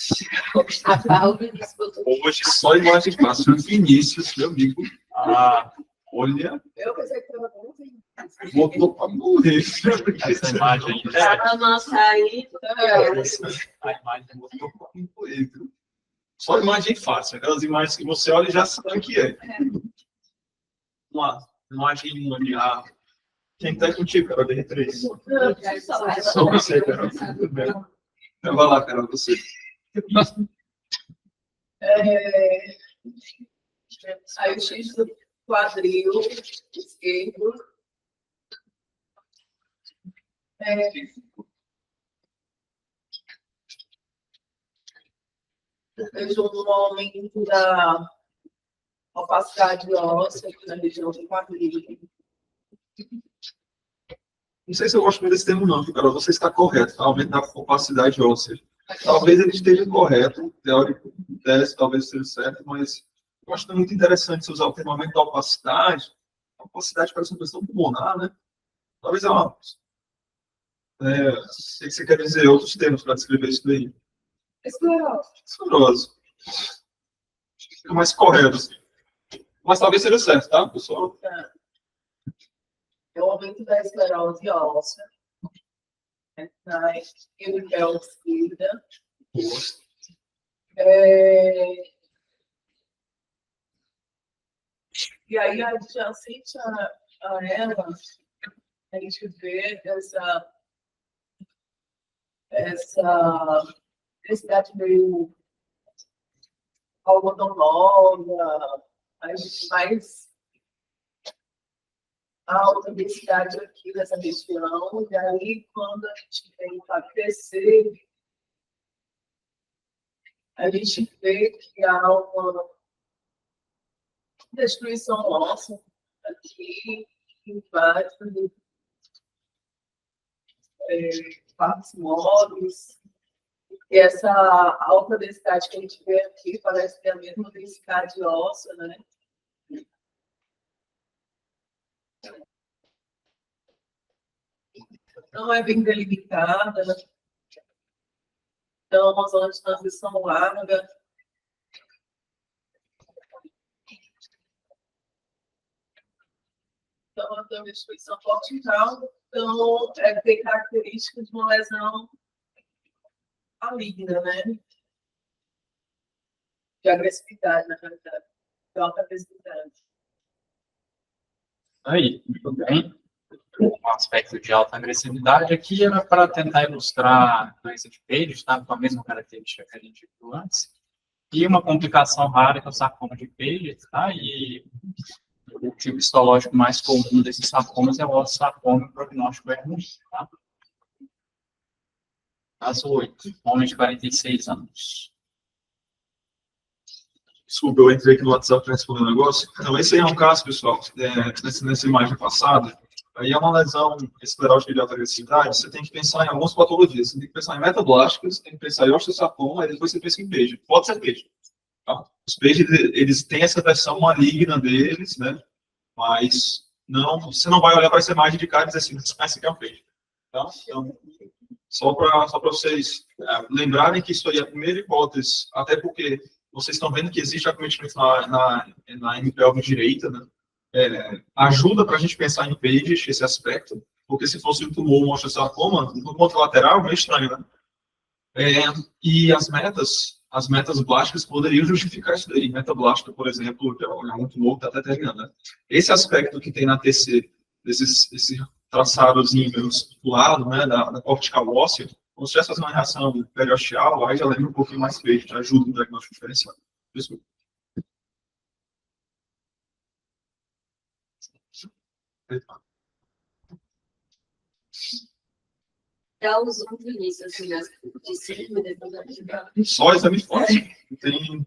Hoje, só imagem fácil. O Vinícius, meu amigo. Olha. Eu pensei que estava bom. Botou para morrer. Essa imagem aí. A nossa aí. A imagem Botou para morrer. Só imagem fácil. Aquelas imagens que você olha e já sabe o que é. Uma imagem de quem está contigo, Carol, de três. Só você, Carol. Tudo bem. Então, vai lá, Carol, você. Aí o X do quadril esquerdo. Eu vejo um aumento da opacidade óssea aqui na região do quadril. Não sei se eu gosto muito desse termo, não, Carol. Você está correto. Tá? Aumento da opacidade óssea. Talvez ele esteja correto, teórico, teste, talvez seja certo, mas eu acho que é muito interessante você usar o termo aumento da opacidade. A opacidade parece uma questão pulmonar, né? Talvez é uma. Sei que você quer dizer outros termos para descrever isso daí. Esclerose. Esclerose. Fica mais correto, assim. Mas talvez seja certo, tá, pessoal? É o aumento da esclerose óssea. Na esquerda esquerda. E aí, adjacente a ela, a gente vê essa densidade meio algodonosa, mais alta densidade aqui nessa região, e aí quando a gente vem para crescer, a gente vê que há uma destruição óssea aqui, embaixo, partes móveis, e essa alta densidade que a gente vê aqui parece ter a mesma densidade óssea, né? Não é bem delimitada, né? Então, uma zona de transição larga. Então, tem uma destruição cortical, então, tem características de uma lesão maligna, né? De agressividade, na realidade. De alta agressividade. Aí, muito bem. Um aspecto de alta agressividade aqui era para tentar ilustrar a doença de Paget, tá? Com a mesma característica que a gente viu antes. E uma complicação rara que é o sarcoma de Paget, tá? E o tipo histológico mais comum desses sarcomas é o osteosarcoma, o prognóstico é ruim, tá? Caso 8, homem de 46 anos. Desculpa, eu entrei aqui no WhatsApp para responder um negócio. Então, esse aí é um caso, pessoal, nessa imagem passada. Aí é uma lesão esclerótica de alta agressividade. Você tem que pensar em algumas patologias. Você tem que pensar em metablásticas, tem que pensar em osteosarcoma, e depois você pensa em Paget. Pode ser Paget. Tá? Os Paget, eles têm essa versão maligna deles, né? Mas não, você não vai olhar para essa imagem de cara e dizer assim, esse aqui é um Paget. Tá? Então, Só para vocês lembrarem que isso aí é a primeira hipótese, até porque vocês estão vendo que existe acometimento na hemipelve direita, né? Ajuda para a gente pensar em pages, esse aspecto, porque se fosse um tumor, um osteosarcoma, um tumor lateral, meio estranho, né? E as metas blásticas poderiam justificar isso daí. Metablástica, por exemplo, que é um tumor que está até terminando, né? Esse aspecto que tem na TC, esse traçadozinho meio estipulado, né, da cortical óssea, como se tivesse uma reação periosteal, aí já lembra um pouquinho mais feito, já ajuda no diagnóstico diferencial. Desculpa. Dá os um início, assim, né? De cima, depois da gente. Só exame fácil. Tem.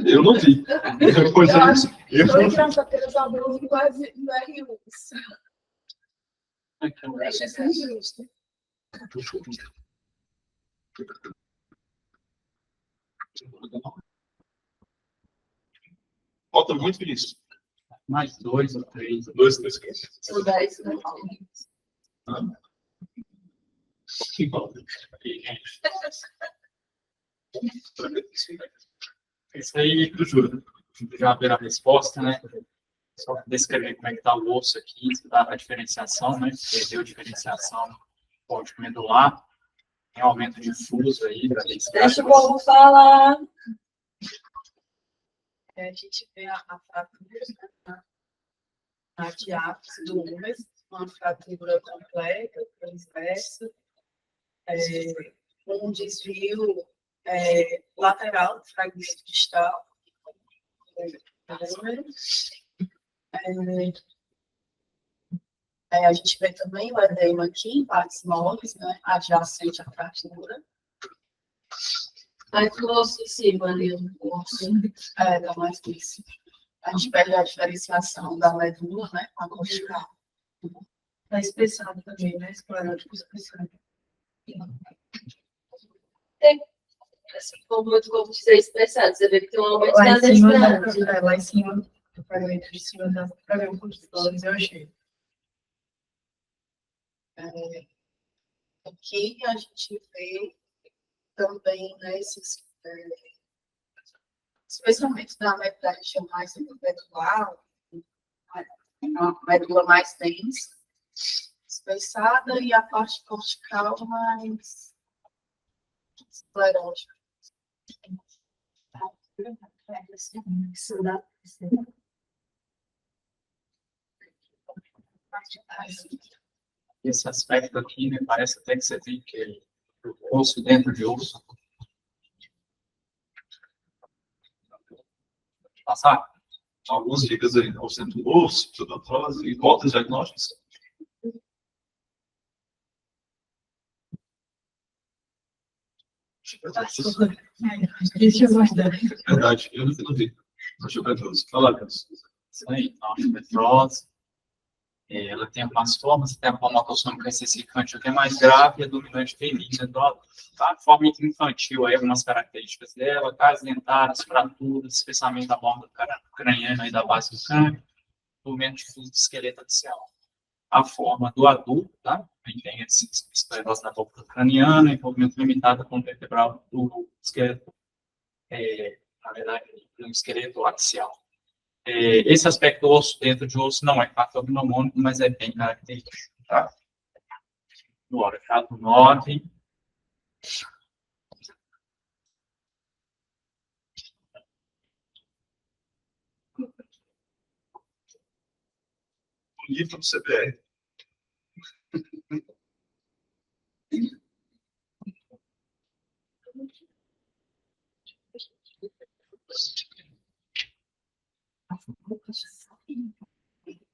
Eu não vi. Depois eu Tô entrando pelos alunos quase não é isso. Deixa ser justo. Falta muito isso. Mais 2 ou 3. 2, 3. São 10, né? Isso aí, eu juro. Já viram a resposta, né? Só descrever como é que está o osso aqui, a diferenciação, né? Perdeu a diferenciação córtico medular, tem aumento difuso aí. Deixa o povo falar. A gente vê a fratura na diáfise do úmero, uma fratura completa, transversa, um desvio lateral do fragmento distal do úmero. A gente vê também o edema aqui em partes moles, né, adjacente à fratura. Aí o osso em cima ali, o osso dá mais isso. A gente perde a diferenciação da medula, né, a cortical. Está espessado também, né, esclerótico espessado. Como dizer expressado, você vê que tem um aumento Lá da em cima, densidade. lá em cima, o fragmento de cima da fragmento dos dólares eu achei. Aqui a gente vê também, né, esses, especialmente na região mais medular, uma medula mais densa, espessada, e a parte cortical mais esclerótica. Esse aspecto aqui, né, parece até que você tem que osso dentro de osso. Passar? Algumas dicas aí, ao centro do osso, pseudoartrose, hipóteses diagnósticas. Verdade, eu não vi. Osteopetrose. Fala, Deus. Isso aí, a osteopetrose. Ela tem umas formas, tem a palmatossômica recessificante, que é mais grave, e a dominante felina. Então, a forma infantil, aí, algumas características dela, caras dentárias, fraturas, especialmente da borda craniana e da base do crânio, movimento difuso de esqueleto axial. A forma do adulto, tá? Aí tem esse esclerose da borda craniana, envolvimento limitado com o vertebral do esqueleto, na verdade, do esqueleto axial. Esse aspecto do osso dentro de osso não é patognomônico, mas é bem característico. Tá? No orfato 9. O livro do CPR.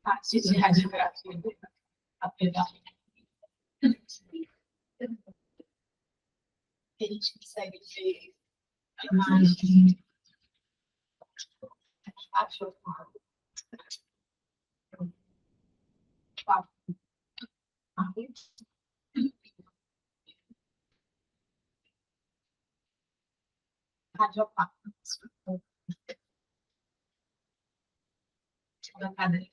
Parte de radiografia a pedal. A gente consegue ver a imagem. Achou? Radiopata. Da cadeira.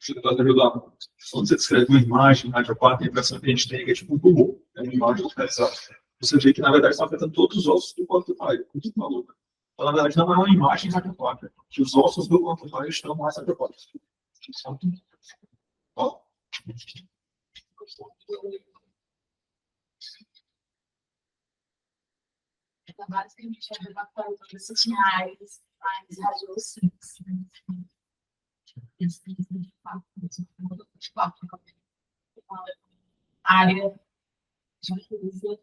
Você pode ajudar. Quando você descreve uma imagem na rádio 4, a impressão que a gente tem é que é tipo um robô, é uma imagem localizada. Você vê que, na verdade, está afetando todos os ossos do corpo do pai, como você falou. Então, na verdade, não é uma imagem rádio 4, que os ossos do corpo do pai estão mais rádio 4. Ó. Trabalhos que a gente vai debatendo esses sinais, mais radiocínicos. Área de uso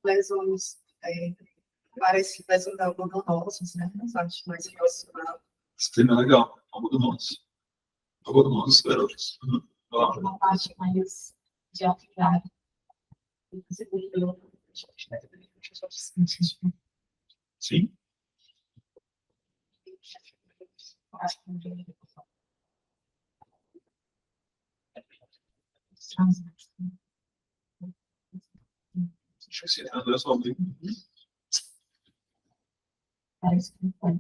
lesões, parece lesões algodonosas, né? Mas acho mais relacionado. Esse tema é legal. Algodonosos. Algodonosos, escleróticos. uma parte mais de atividade. Sim. Acho que esse André só abriu. Parece que foi.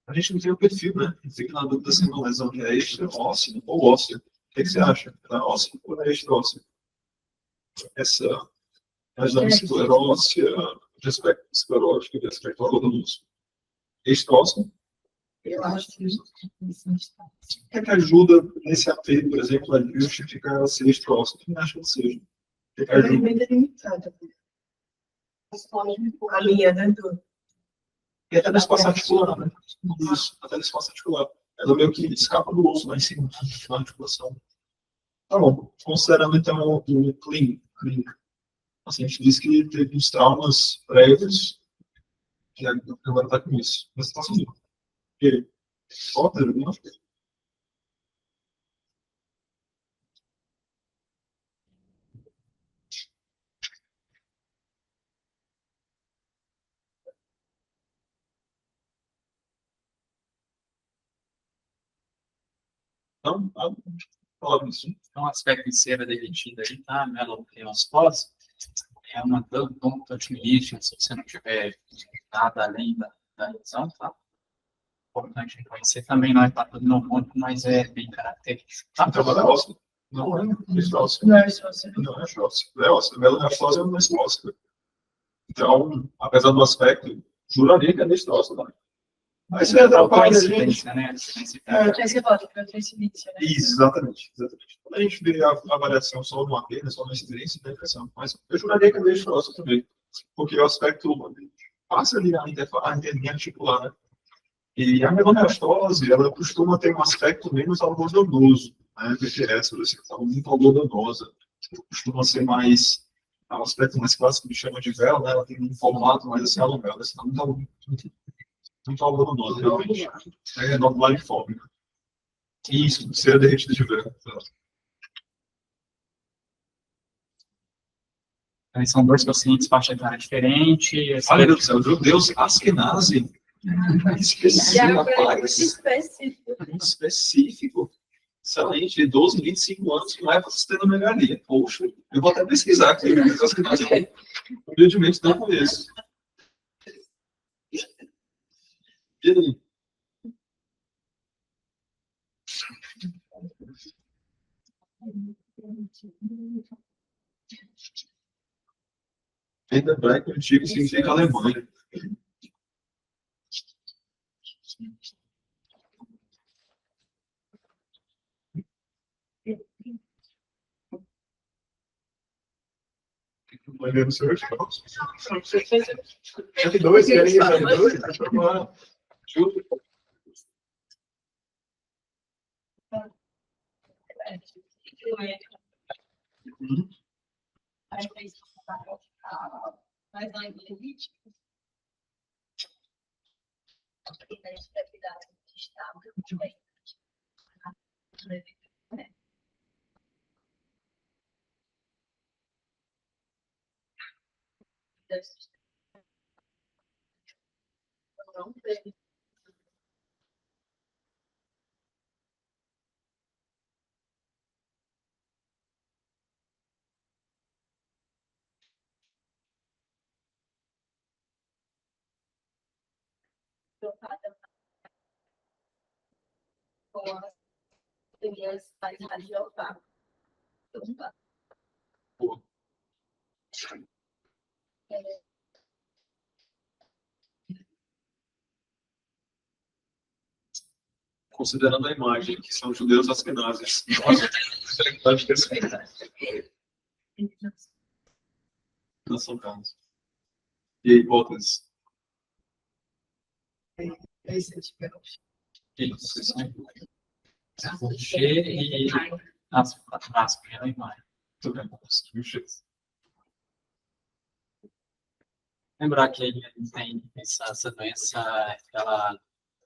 A gente não tem o perfil, né? Fica na dúvida se uma lesão é extra óssea ou óssea. O que você acha? É óssea ou é extra óssea? Essa lesão esclerótica, de aspecto esclerótico, de aspecto algodonoso. Extra óssea? Eu acho que O que é que ajuda nesse apelo, por exemplo, a justificar ela ser extra óssea? O que acha que seja? O que é que é ajuda? bem delimitada. A linha, né? E até no espaço articular, né? Isso, até no espaço articular. Ela meio que escapa do osso lá em cima, na articulação. Tá bom. Considerando então o clínico. Assim, a gente disse que teve uns traumas prévios, que agora está com isso. Mas está assim. E Potter, não? Não? Fala disso. Então, o aspecto de cera derretida aí, tá? Melanopiostose é uma tendinite, se você não tiver nada além da lesão, tá? Importante reconhecer também, não é patognomônico, mas é bem característico, tá? Então, ela é óssea. Não é óssea. Não é só assim. Não é óssea. É óssea. Melanopiostose é uma óssea. Então, apesar do aspecto, juraria que é óssea também. Aí você atrapalha a gente. Coincidência, né? Exatamente. Quando a gente vê a avaliação só de uma perda, só uma incidência, da impressão. Mas eu juraria que é óssea também. Porque o aspecto passa ali a interlinha articular, né? E a melanopiostose, ela costuma ter um aspecto menos algodonoso, né? Porque essa, você fala muito algodonosa. Costuma ser mais, é um aspecto mais clássico que chama de véu, né? Ela tem um formato mais assim, alongado, assim, muito algodonoso, realmente. É normaliforme. Isso, cera derretida de véu. Aí são dois pacientes faixa etária diferente. Olha, meu Deus do céu, judeus Askenazi. Esqueci, rapaz. Específico. Excelente, 12, 25 anos, com época de estenomegalia. Poxa, eu vou até pesquisar aqui, mas Askenazi humildemente não conheço. E aí? Ainda Black antigo significa Alemanha. Olha no seu chão. Tem dois, querem ir dois? Junto. Não tem. Com as teorias mais radioativas. Pô, considerando a imagem, que são judeus askenazes. Nossa, pode ter sido. Não são casos. E a hipótese? Esse é diferente. Isso. G e as primeira imagem. Tudo bem, Lembrar que ele tem essa doença, ela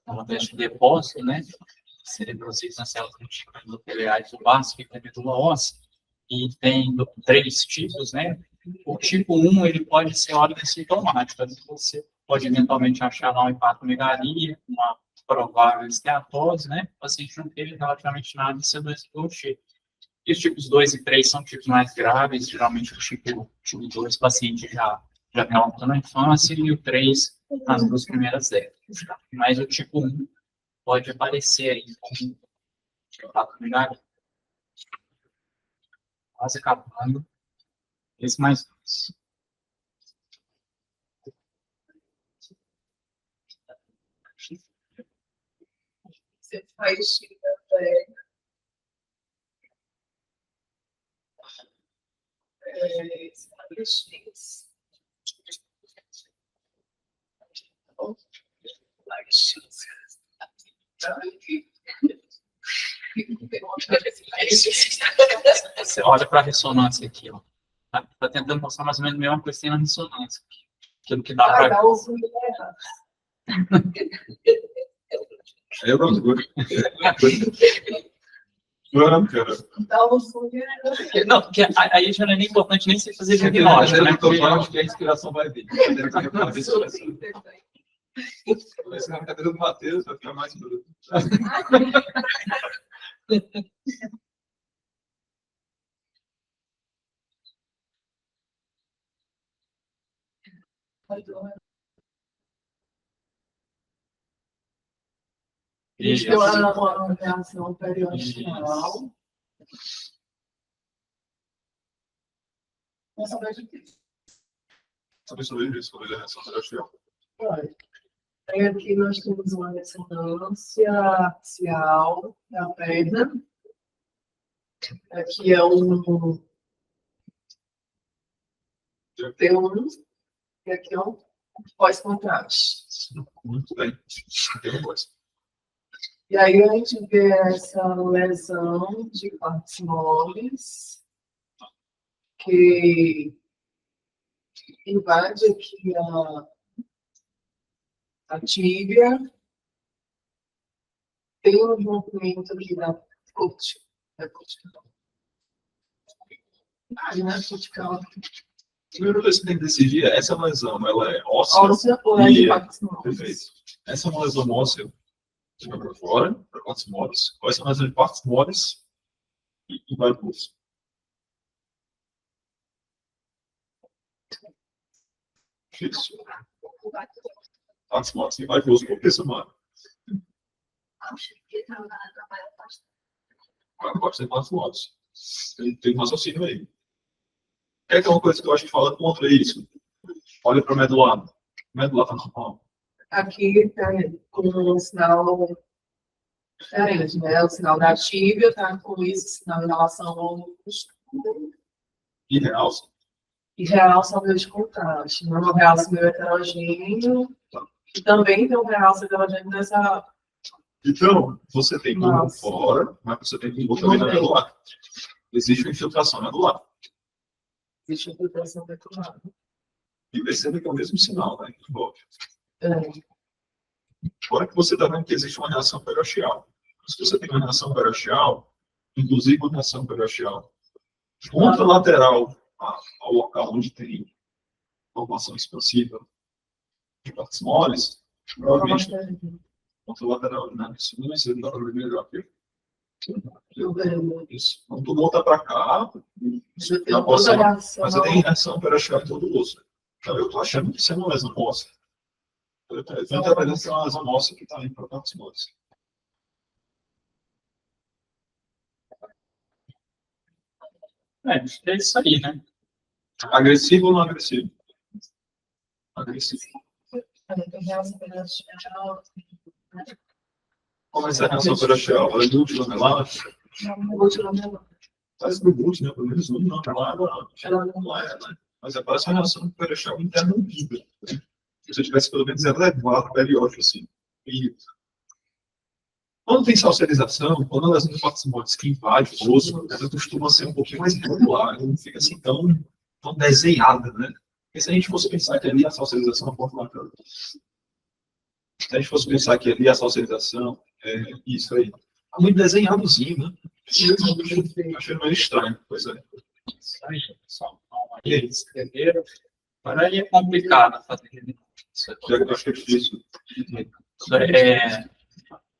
é uma doença de depósito, né? Cerebrosite nas células endoteliais do vaso, fica na medula óssea, e tem 3 tipos, né? O tipo 1, ele pode ser órgão sintomático, você pode eventualmente achar lá uma hepatomegalia, uma provável esteatose, né? O paciente não teve relativamente nada de ser doença do tipo. E os tipos 2 e 3 são tipos mais graves, geralmente o tipo 2 o paciente já relatou na infância, e o 3 nas 2 primeiras décadas. Tá? Mas o tipo 1 pode aparecer aí como hepatomegalia. Quase acabando. Esse mais Você faz Você olha para a ressonância aqui, ó. Tá tentando mostrar mais ou menos a mesma coisa que tem na ressonância. Aquilo que dá para. Eu não vou. Não, cara. Não, porque aí já não é nem importante nem você fazer diagnóstico, né? Eu acho que a inspiração vai vir. Vai ser na cadeira do Matheus, vai ficar mais bruto. Isso é uma reação periodontal. Sobre isso, sobre a reação terapêutica. Aí aqui nós temos uma ressonância axial da perna. Aqui é um T1 e aqui é um pós-contraste. Muito bem. Tem uma coisa. E aí a gente vê essa lesão de partes moles que invade aqui a tíbia. Tem um rompimento aqui da cortical. Primeiro você tem que decidir, essa lesão, ela é óssea? Óssea ou é de partes moles? Perfeito. Essa é uma lesão óssea que vai para fora, para partes moles. Ou essa é uma lesão de partes moles e vai para o osso? Isso. Partes moles e vai para o osso. Por que, Samara? Pode ser partes moles. Tem um raciocínio aí. Quer que é uma coisa que eu acho que fala contra isso? Olha para o medular. O medular está normal. Aqui está com um sinal diferente, né? O sinal da tíbia está com isso, sinal em relação ao músculo. E realça. E realça o meu de contraste. Não realça o meu heterogêneo. E também tem um realce heterogêneo nessa. Então, você tem como Nossa. fora, mas você tem como também na medular. Existe uma infiltração medular. Existe infiltração medular. E perceba que é o mesmo sinal, né? Que envolve. É. Agora que você está vendo que existe uma reação periaxial. Se você tem uma reação periaxial, inclusive uma reação periaxial contralateral ao local onde tem formação expansiva de partes moles, provavelmente contralateral, né? Isso não vai ser da para melhor aqui. Isso. Então, tu volta para cá, Você tem na toda posição, a reação. mas você tem reação periaxial em todo o osso. Então, eu estou achando que isso é uma lesão óssea. Eu estou interpretando que é uma lesão óssea que está indo para partes moles. Acho que é isso aí, né? Agressivo ou não agressivo? Agressivo. Tem reação periaxial. Como é essa reação periaxial? Ela é multilamelar? Faz no glúteo, né? Pelo menos não é, né? Mas aparece uma reação periaxial interrompida. Se você tivesse pelo menos elevado o periódico, assim. E quando tem salsarização, quando elas não participam que invade o osso, ela costuma ser um pouquinho mais irregular, ela não fica assim tão desenhada, né? Porque se a gente fosse pensar que ali a salsarização é um ponto bacana. Se a gente fosse pensar que ali a salsarização é isso aí, tá muito desenhadozinho, né? Achei meio estranho, pois é. Isso aí, pessoal. Então, aí eles escreveram. Agora aí é complicado fazer isso aqui. Eu acho que é difícil.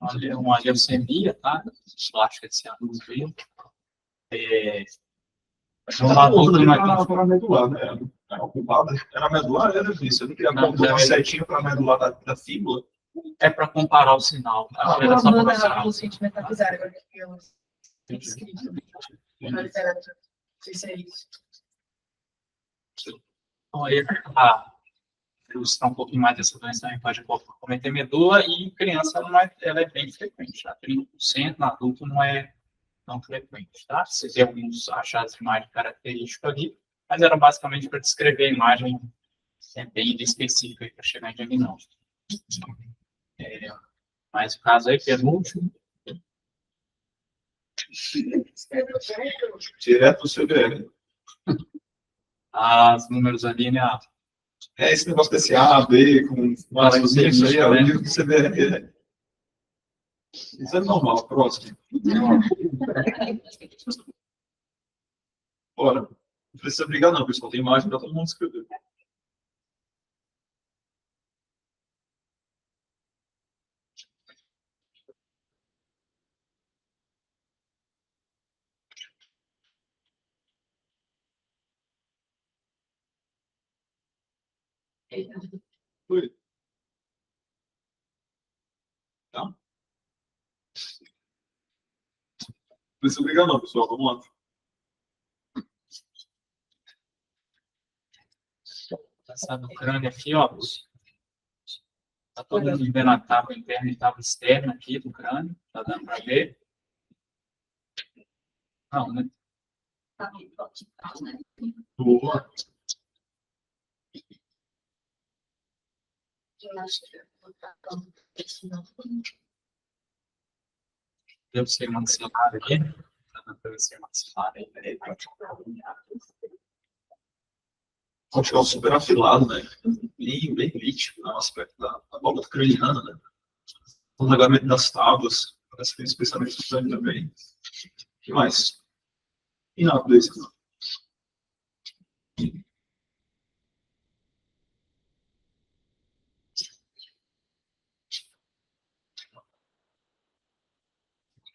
Isso é uma leucemia, tá? Plástica de cianuros vivo. Um adulto, mas Era medular, né? Era ocupada. Era medular, era isso. Eu não queria apontar uma setinha para a medular da fíbula. é para comparar o sinal. Tá? Era só para mostrar. Então, aí, ilustrar um pouquinho mais dessa doença também pode cometer medula, e em criança ela é bem frequente, tá? 30%, no adulto não é tão frequente, tá? Você tem alguns achados de imagem característica ali, mas era basicamente para descrever a imagem bem específica para chegar em diagnóstico. Mas o caso aí, penúltimo. Direto do CBL. Os números ali, né? Esse negócio desse A, B, com aranhozinho, isso aí é o livro do CBL. Isso é normal, próximo. Ora, não precisa brigar não, pessoal. Tem imagem para todo mundo escrever. Foi. Tá? Não precisa brigar não, pessoal. Vamos lá. Essa do crânio aqui, ó. Tá todo mundo vendo a tábua interna e tábua externa aqui do crânio. Tá dando para ver? Não, né? Boa. Deve ser maxilar aqui. Tá dando para ver se é maxilar aí. Pode ficar super afilado, né? Bem nítido, né? O aspecto da bola craniana, né? O negamento das tábuas. Parece que tem especialmente do sangue também. O que mais? E na desse.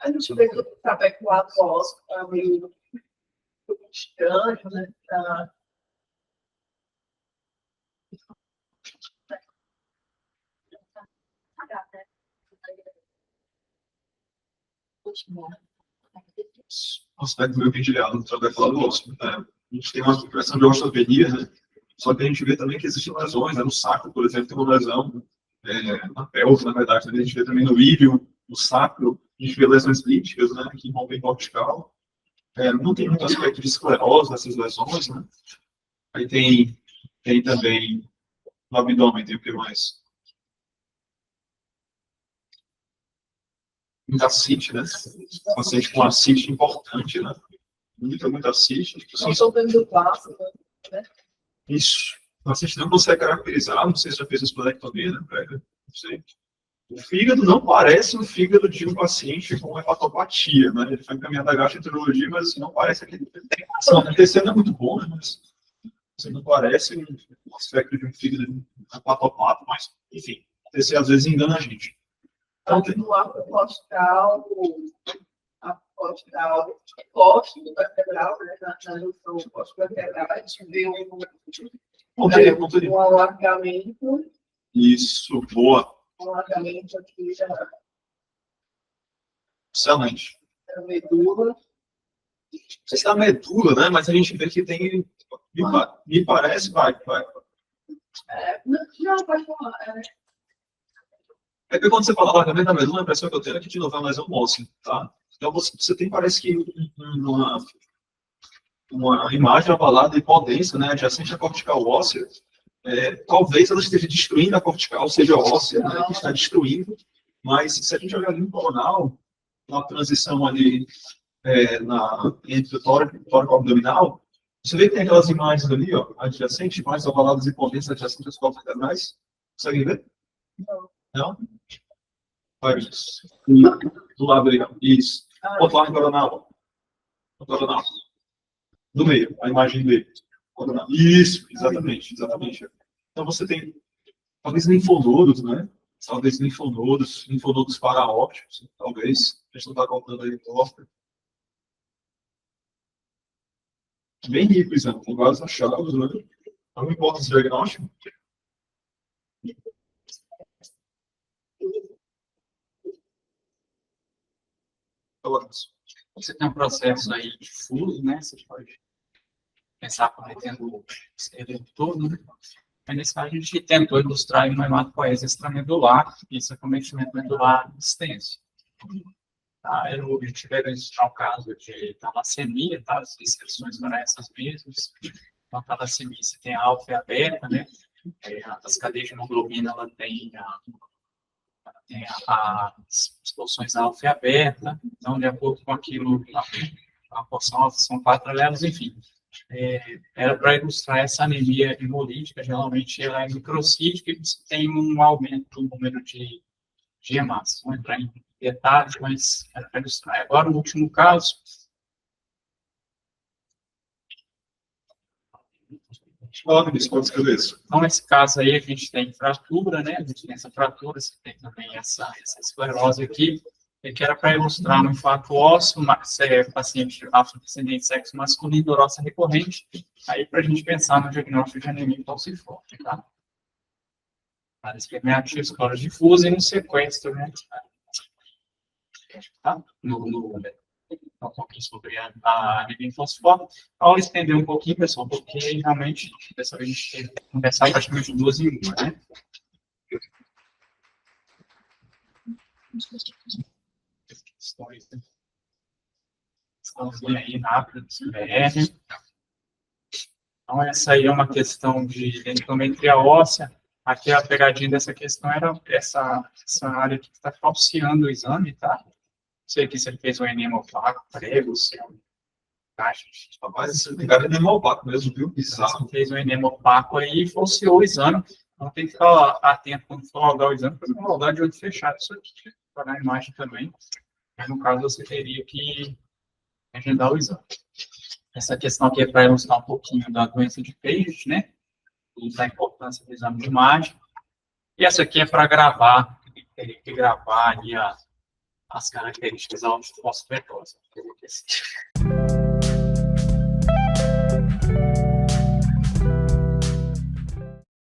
A gente vê que o trabecular pós é meio estranho, né? O aspecto meio vigilado do trabecular do osso. Né? A gente tem uma impressão de osteopenia, né? Só que a gente vê também que existem lesões, né? No sacro, por exemplo, tem uma lesão na pelve, na verdade. A gente vê também no íleo, no sacro, a gente vê lesões líticas, né? Que envolvem cortical. Não tem muito aspecto de esclerose nessas lesões, né? Aí tem também no abdômen, tem o que mais? Muita ascite, né? Paciente com ascite importante, né? Muita ascite. Não estou vendo o clássico, né? Isso. O paciente não consegue caracterizar, não sei se já fez esplenectomia, né? Não sei. O fígado não parece o fígado de um paciente com hepatopatia, né? Ele foi encaminhado da gastroenterologia, mas não parece aquele. O TCE não é muito bom, né? Mas não parece um aspecto de um fígado de um hepatopato, mas, enfim, o TCE às vezes engana a gente. Então, No arco postal, vertebral, né? Na junção vertebral, a gente vê um alargamento. Isso, boa. Um alargamento aqui Excelente. da medula. Você está medula, né? Mas a gente vê que tem. Me parece, vai. Não, pode falar. É que quando você fala alargamento da medula, a impressão que eu tenho é que de novo é mais um ósseo, tá? Então você tem, parece que uma imagem avalada e hipodensa, né? Adjacente à cortical óssea. Talvez ela esteja destruindo a cortical, seja óssea, né? Que está destruindo. Mas se a gente olhar ali no coronal, na transição ali entre o tórax abdominal, você vê que tem aquelas imagens ali, ó, adjacentes, imagens ovaladas e potentes adjacentes aos corpos vertebrais. Conseguem ver? Não? Vai isso. Do lado aí, ó. Isso. Outro lado coronal. O coronal. Do meio, a imagem dele. Coronal. Isso, exatamente. Então você tem, talvez, linfonodos, né? Talvez linfonodos paraópticos, talvez. A gente não está contando aí o tórax. Bem rico, exame. Tem vários achados, né? Não importa esse diagnóstico. Você tem um processo aí difuso, né? Você pode pensar como tendo o esqueleto todo, né? Mas nesse caso a gente tentou ilustrar uma hematopoese extramedular e esse acometimento medular extenso. Tá? A gente vai registrar o caso de talassemia, tá? As descrições para essas mesmas. Então, talassemia, você tem a alfa e a beta, né? As cadeias de hemoglobina, ela tem as porções alfa e a beta. Então, de acordo com aquilo, a porção alfa são 4 alelos, enfim. Era para ilustrar essa anemia hemolítica, geralmente ela é microcítica e tem um aumento no número de hemácias. Vou entrar em detalhes, mas era para ilustrar. Agora, no último caso, então, nesse caso aí, a gente tem fratura, né? A gente tem essa fratura, você tem também essa esclerose aqui, que era para ilustrar um infarto ósseo, paciente afrodescendente sexo masculino, dorossia recorrente, aí para a gente pensar no diagnóstico de anemia falciforme, tá? Para esquematia, esclerose difusa e no sequestro, né? Tá? Um pouquinho sobre a anemia falciforme. Ao estender um pouquinho, pessoal, porque realmente, dessa vez a gente tem que conversar praticamente 2 em 1, né? Estamos aí rápido do CBR. Então, essa aí é uma questão de densitometria óssea. Aqui a pegadinha dessa questão era essa área que está falseando o exame, tá? Não sei aqui se ele fez um enema opaco, prego, se é um caixa. Rapaz, esse cara é enema opaco mesmo, viu? Bizarro. Fez um enema opaco aí e falseou o exame. Então tem que ficar atento quando for logar o exame, porque não logar de olho fechado isso aqui, para a imagem também. Mas no caso você teria que agendar o exame. Essa questão aqui é para ilustrar um pouquinho da doença de Paget, né? E da importância do exame de imagem. E essa aqui é para gravar, teria que gravar ali as características da fosfetose.